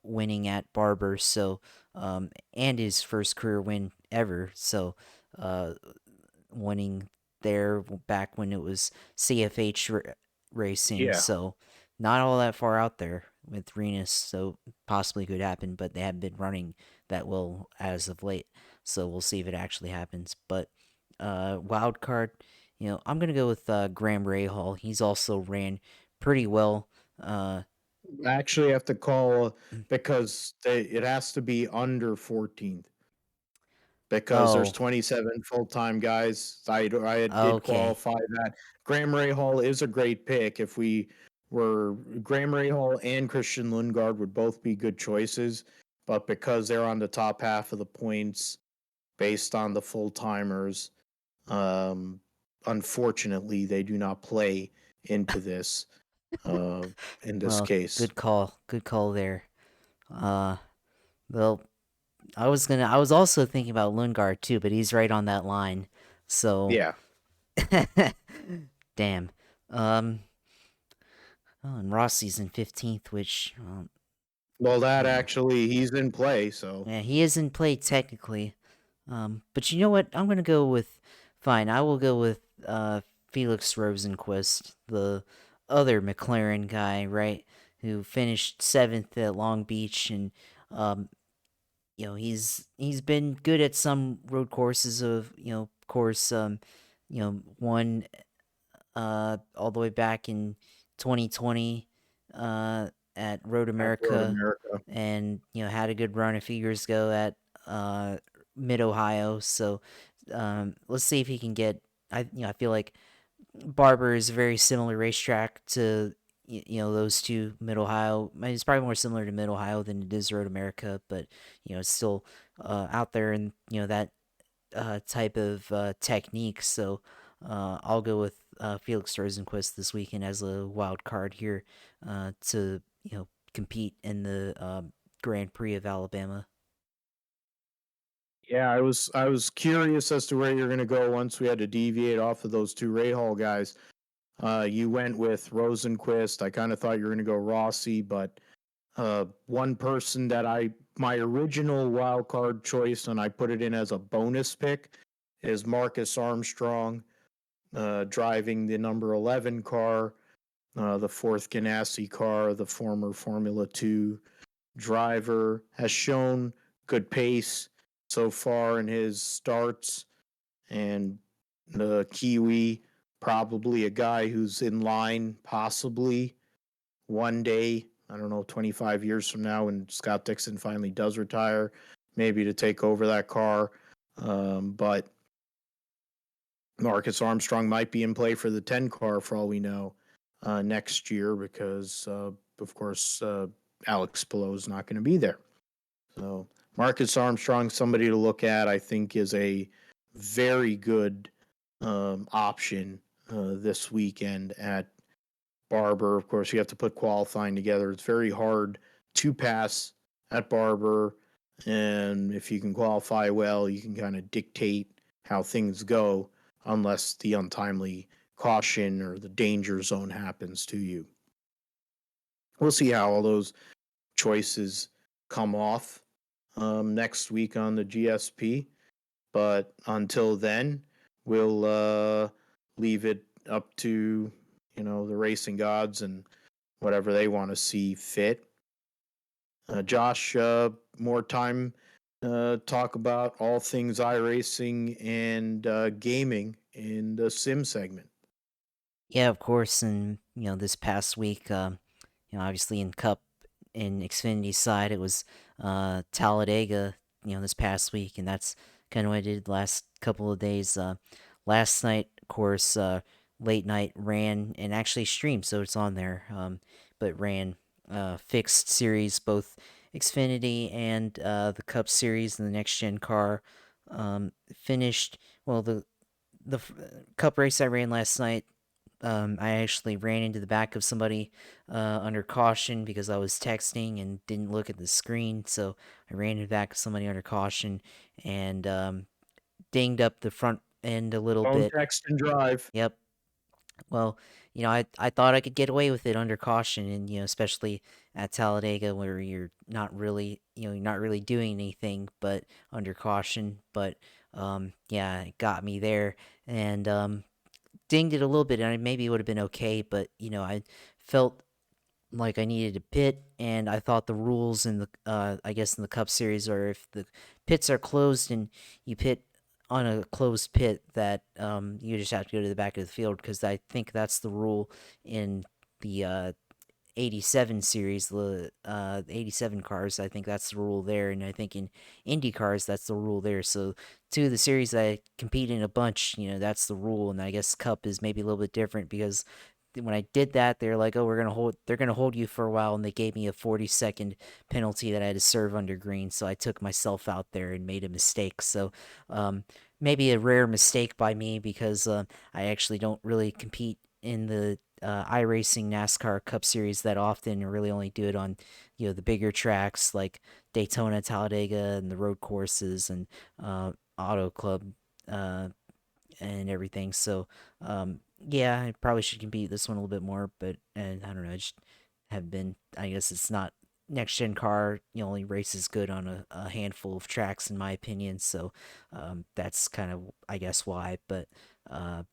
winning at Barber. So, and his first career win ever. So, winning there back when it was CFH racing. Yeah. So, not all that far out there with Renus. So, possibly could happen, but they haven't been running that well as of late. So, we'll see if it actually happens. But, wild card. I'm gonna go with Graham Rahal. He's also ran pretty well. I actually have to call because it has to be under 14th because there's Oh, 27 full-time guys. I did okay. qualify that. Graham Rahal is a great pick. If we were Graham Rahal and Christian Lundgaard would both be good choices, but because they're on the top half of the points based on the full-timers, um, unfortunately, they do not play into this. Uh, in this Well, case, good call. Good call there. Uh, well, I was also thinking about Lundgaard too, but he's right on that line. So, yeah. damn. Um, oh, and Rossi's in 15th, which, Well, that yeah, actually he's in play, so yeah, he is in play technically. But you know what? I'm gonna go with, fine. I will go with Felix Rosenquist, the other McLaren guy, right? Who finished 7th at Long Beach, and um, he's been good at some road courses. Of course, won all the way back in 2020 at Road at Road America, America. and had a good run a few years ago at Mid Ohio. So let's see if he can get. I feel like Barber is a very similar racetrack to those two, Mid Ohio. It's probably more similar to Mid Ohio than it is Road America, but it's still out there, and that type of technique. So I'll go with Felix Rosenquist this weekend as a wild card here to compete in the Grand Prix of Alabama. Yeah, I was curious as to where you're going to go once we had to deviate off of those two Rahal guys. You went with Rosenquist. I kind of thought you were going to go Rossi, but one person that my original wild card choice, and I put it in as a bonus pick, is Marcus Armstrong, driving the number 11 car, the fourth Ganassi car, the former Formula 2 driver, has shown good pace so far in his starts, and the Kiwi, probably a guy who's in line, possibly one day, I don't know, 25 years from now, when Scott Dixon finally does retire, maybe to take over that car. But Marcus Armstrong might be in play for the 10 car for all we know next year because, of course, Alex Palou is not going to be there. So Marcus Armstrong, somebody to look at, I think, is a very good option this weekend at Barber. Of course, you have to put qualifying together. It's very hard to pass at Barber, and if you can qualify well, you can kind of dictate how things go, unless the untimely caution or the danger zone happens to you. We'll see how all those choices come off next week on the GSP. But until then, we'll leave it up to the racing gods and whatever they want to see fit. Josh, more time talk about all things iRacing and gaming in the sim segment. Yeah, of course. And this past week, obviously in Cup and Xfinity side, it was Talladega. This past week, and that's kind of what I did the last couple of days. Last night, of course, late night ran and actually streamed, so it's on there. But ran fixed series, both Xfinity and the Cup series and the next gen car. Finished well the Cup race I ran last night. I actually ran into the back of somebody under caution because I was texting and didn't look at the screen. So I ran into the back of somebody under caution and dinged up the front end a little Phone, bit. text, and drive. Yep. Well, I thought I could get away with it under caution, and especially at Talladega where you're not really doing anything but under caution. But yeah, it got me there, and dinged it a little bit, and maybe it would have been okay, but I felt like I needed to pit, and I thought the rules in the I guess in the Cup Series are if the pits are closed and you pit on a closed pit that you just have to go to the back of the field because I think that's the rule in the 87 series, the 87 cars. I think that's the rule there, and I think in Indy cars that's the rule there. So two of the series I compete in a bunch, that's the rule, and I guess Cup is maybe a little bit different because when I did that, they're like, "Oh, they're gonna hold you for a while," and they gave me a 40-second penalty that I had to serve under green. So I took myself out there and made a mistake. So um, maybe a rare mistake by me because I actually don't really compete in the iRacing NASCAR Cup Series that often, and really only do it on the bigger tracks like Daytona, Talladega, and the road courses and Auto Club. Uh, and everything. So, yeah, I probably should compete this one a little bit more, but and I don't know, I just have been. I guess it's not next gen car. Only races good on a handful of tracks, in my opinion. So, that's kind of I guess why. But uh,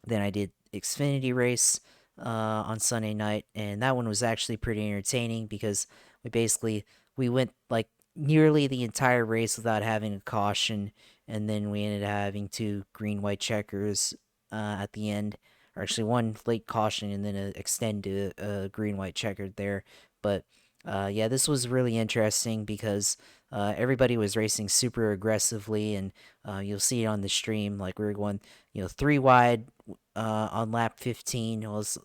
then I did Xfinity race on Sunday night, and that one was actually pretty entertaining because we went like nearly the entire race without having a caution, and then we ended up having two green white checkers at the end, or actually one late caution and then an extended green white checkered there. But yeah, this was really interesting because everybody was racing super aggressively, and you'll see it on the stream. Like we were going, three wide on lap 15. It was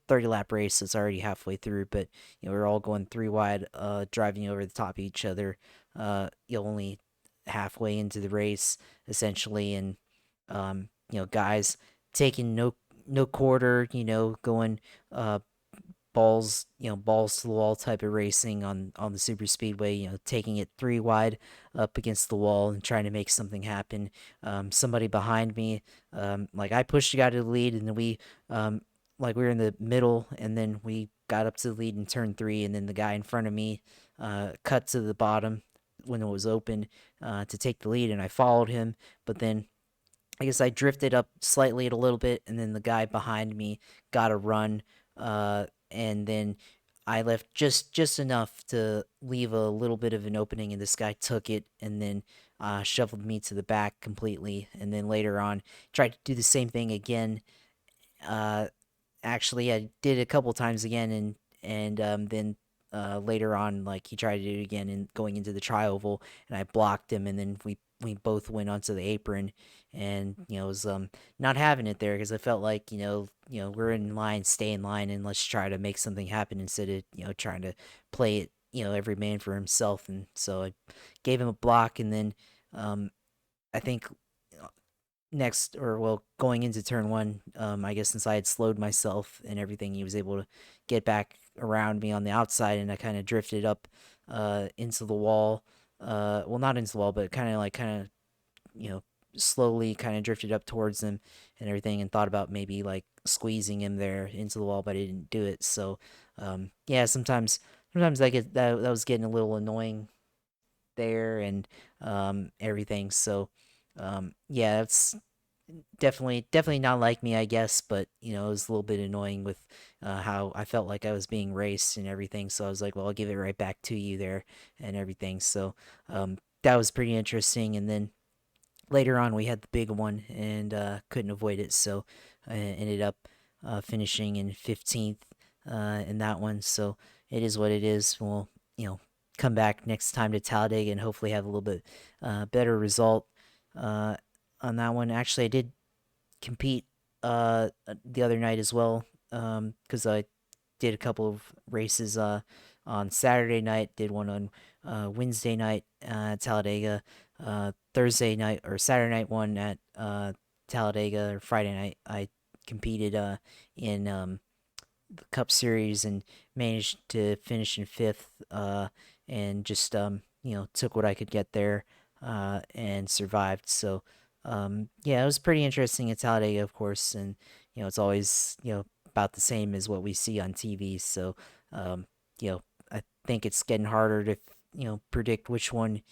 30 lap race. So it's already halfway through, but we're all going three wide, driving over the top of each other. Only halfway into the race essentially, and guys taking no quarter. Going balls to the wall type of racing on the super speedway, taking it three wide up against the wall and trying to make something happen. Somebody behind me, like I pushed a guy to the lead, and then like we were in the middle, and then we got up to the lead in turn three, and then the guy in front of me cut to the bottom when it was open to take the lead, and I followed him, but then I guess I drifted up slightly a little bit, and then the guy behind me got a run, and then I left just enough to leave a little bit of an opening, and this guy took it and then shuffled me to the back completely, and then later on tried to do the same thing again. Uh, Actually, I did it a couple times again, and then later on, like he tried to do it again and going into the tri-oval, and I blocked him, and then we both went onto the apron, and it was not having it there because I felt like we're in line, stay in line, and let's try to make something happen instead of trying to play it every man for himself, and so I gave him a block, and then I think next or well going into turn one, I guess since I had slowed myself and everything, he was able to get back around me on the outside, and I kind of drifted up into the wall, well, not into the wall, but kind of you know slowly kind of drifted up towards him and everything, and thought about maybe like squeezing him there into the wall, but I didn't do it. So yeah, sometimes I get that was getting a little annoying there, and everything. So yeah, that's definitely not like me, I guess, but it was a little bit annoying with how I felt like I was being raced and everything. So I was like, well, I'll give it right back to you there and everything. So that was pretty interesting. And then later on, we had the big one and couldn't avoid it. So I ended up finishing in 15th in that one. So it is what it is. We'll, come back next time to Talladega and hopefully have a little bit better result on that one. Actually, I did compete the other night as well because I did a couple of races on Saturday night, did one on Wednesday night at Talladega, Thursday night or Saturday night one at Talladega, or Friday night I competed in the Cup Series and managed to finish in 5th and just took what I could get there and survived. So yeah, it was pretty interesting at Talladega, of course, and it's always about the same as what we see on TV. So um, I think it's getting harder to predict which one's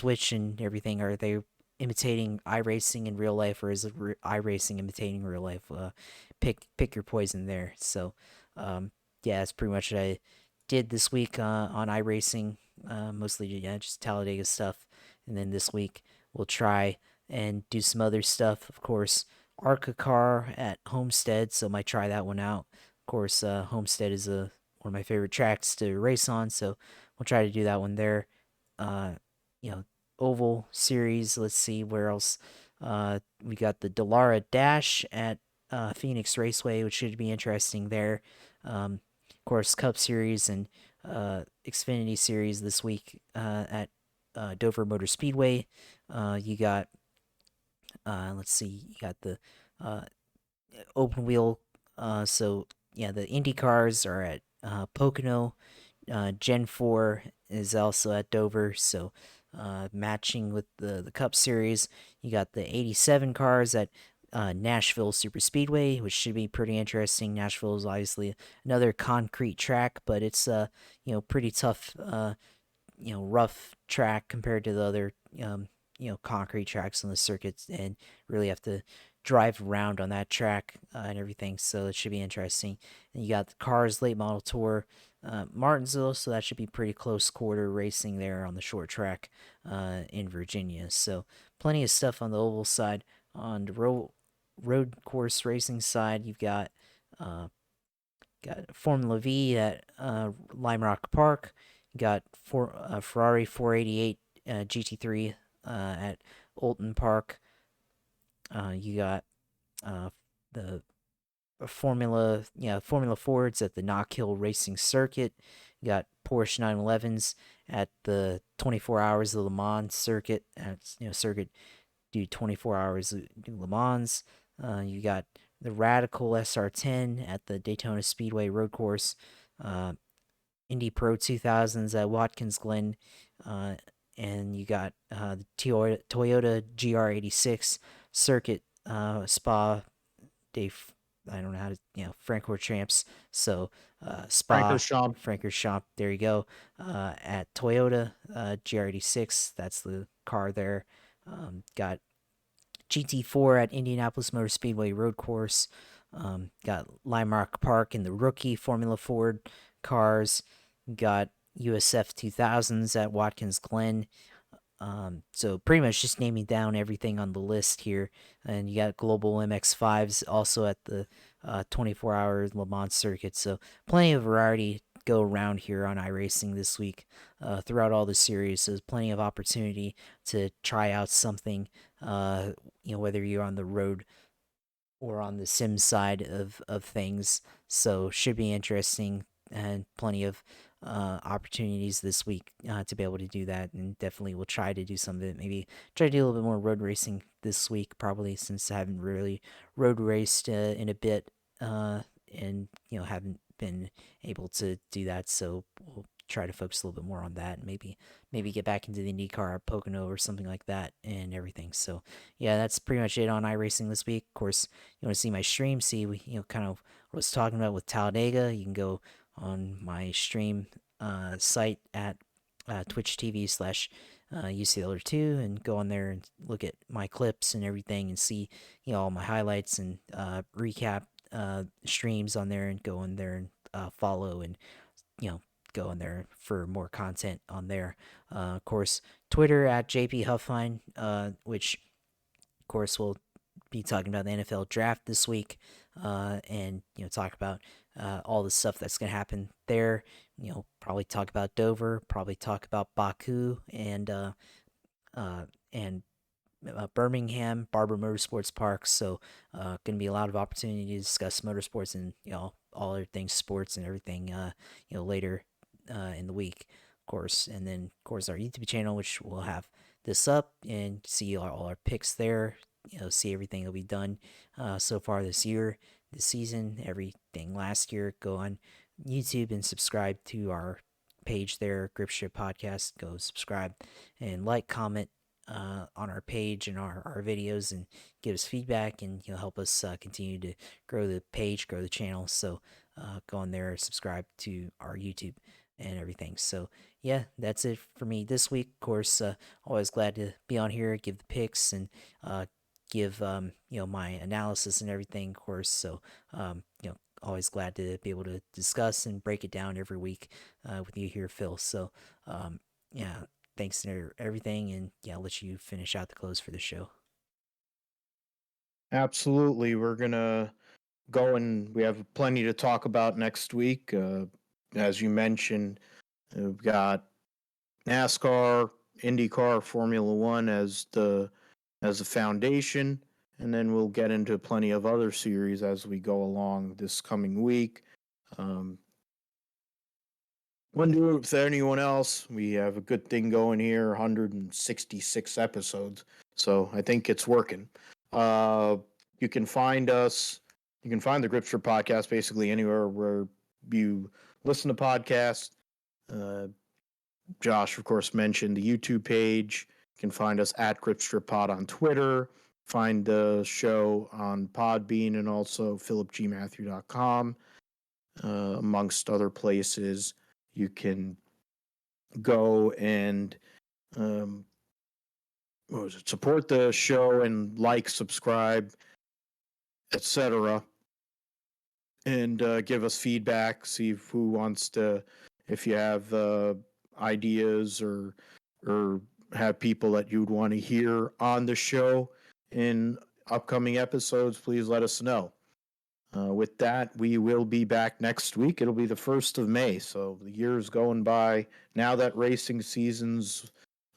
which and everything. Are they imitating iRacing in real life, or is it iRacing imitating real life? Pick your poison there. So yeah, that's pretty much what I did this week on iRacing. Mostly just Talladega stuff, and then this week we'll try and do some other stuff. Of course, Arca Car at Homestead, so might try that one out. Of course, Homestead is one of my favorite tracks to race on, so we'll try to do that one there. Uh, you know, Oval Series. Let's see where else. We got the Dallara Dash at Phoenix Raceway, which should be interesting there. Of course, Cup Series and Xfinity Series this week at Dover Motor Speedway. You got let's see, you got the open wheel. So yeah, the Indy cars are at Pocono. Gen 4 is also at Dover. So matching with the Cup Series, you got the 87 cars at Nashville Super Speedway, which should be pretty interesting. Nashville is obviously another concrete track, but it's pretty tough, rough track compared to the other concrete tracks on the circuits, and really have to drive around on that track and everything. So it should be interesting. And you got the Cars Late Model Tour, Martinsville, so that should be pretty close quarter racing there on the short track in Virginia. So plenty of stuff on the oval side. On the road course racing side, you've got Formula V at Lime Rock Park. You got Ferrari 488 GT3 at Oulton Park. You got the Formula Fords at the Knock Hill Racing Circuit. You got Porsche 911s at the 24 Hours of Le Mans circuit. Circuit do 24 hours do Le Mans. You got the Radical SR10 at the Daytona Speedway Road Course. Indy Pro 2000s at Watkins Glen. And you got the Toyota GR86 circuit Spa Dave. I don't know how to, Francorchamps. So Spa Francorchamps. There you go. At Toyota GR86, that's the car there. Got GT4 at Indianapolis Motor Speedway Road Course. Got Lime Rock Park in the rookie Formula Ford cars. Got USF 2000s at Watkins Glen. So pretty much just naming down everything on the list here. And you got Global MX5s also at the 24-hour Le Mans circuit. So plenty of variety go around here on iRacing this week throughout all the series. So there's plenty of opportunity to try out something, whether you're on the road or on the sim side of things. So should be interesting, and plenty of opportunities this week to be able to do that, and definitely will try to do some of it. Maybe try to do a little bit more road racing this week, probably, since I haven't really road raced in a bit, and haven't been able to do that. So we'll try to focus a little bit more on that, and maybe get back into the IndyCar at Pocono or something like that and everything. So yeah, that's pretty much it on iRacing this week. Of course, you want to see my stream, see kind of what I was talking about with Talladega, you can go on my stream site at Twitch TV slash UCLR2 and go on there and look at my clips and everything and see all my highlights and recap streams on there, and go in there and follow, and go in there for more content on there. Of course, Twitter at JP Huffine, which of course will be talking about the NFL draft this week, and talk about all the stuff that's going to happen there. Probably talk about Dover, probably talk about Baku, and Birmingham, Barber Motorsports Park. So, going to be a lot of opportunity to discuss motorsports and all other things sports and everything. Later in the week, of course, and then of course our YouTube channel, which will have this up and see all our picks there. See everything that we've done so far this year, this season, everything last year. Go on YouTube and subscribe to our page there, Grip Strip Podcast. Go subscribe and like, comment on our page and our videos, and give us feedback, and help us continue to grow the page, grow the channel. So go on there, subscribe to our YouTube and everything. So yeah, that's it for me this week. Of course, always glad to be on here, give the picks, and give my analysis and everything, of course. So always glad to be able to discuss and break it down every week with you here, Phil. So yeah, thanks for everything, and I'll let you finish out the close for the show. Absolutely. We're going to go, and we have plenty to talk about next week. As you mentioned, we've got NASCAR, IndyCar, Formula One as the foundation, and then we'll get into plenty of other series as we go along this coming week. Wonder if anyone else, we have a good thing going here, 166 episodes, so I think it's working. You can find us, you can find the Grip Strip Podcast basically anywhere where you listen to podcasts. Josh, of course, mentioned the YouTube page. You can find us at Grip Strip Pod on Twitter. Find the show on Podbean and also philipgmatthew.com, amongst other places. You can go and support the show and like, subscribe, etc., and give us feedback. See who wants to, if you have ideas or have people that you'd want to hear on the show in upcoming episodes, please let us know. With that, we will be back next week. It'll be the 1st of May, so the year's going by. Now that racing season's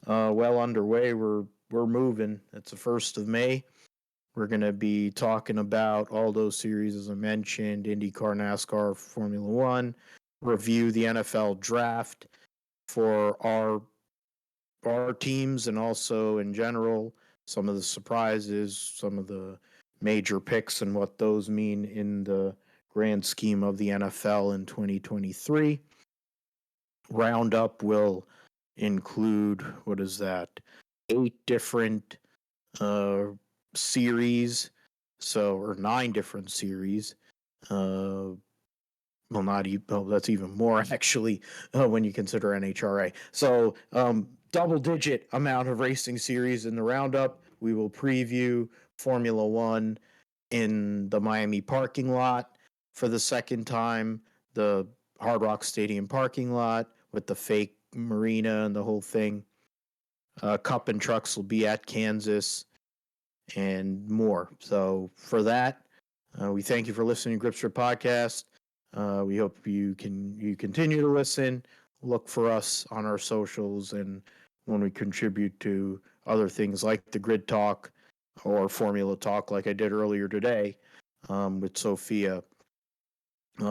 well underway, we're moving. It's the 1st of May. We're going to be talking about all those series, as I mentioned, IndyCar, NASCAR, Formula One, review the NFL draft for our teams, and also in general, some of the surprises, some of the major picks, and what those mean in the grand scheme of the NFL in 2023. Roundup will include, 8 different series, or 9 different series. That's even more actually when you consider NHRA. So double-digit amount of racing series in the roundup. We will preview Formula One in the Miami parking lot for the second time, the Hard Rock Stadium parking lot with the fake marina and the whole thing. Cup and Trucks will be at Kansas, and more. So for that, we thank you for listening to Grip Strip Podcast. We hope you continue to listen. Look for us on our socials, and when we contribute to other things like the Grid Talk or Formula Talk, like I did earlier today with Sophia.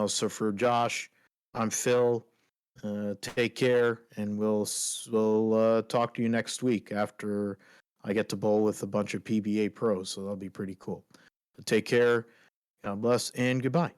So for Josh, I'm Phil. Take care, and we'll talk to you next week after I get to bowl with a bunch of PBA pros, so that'll be pretty cool. Take care, God bless, and goodbye.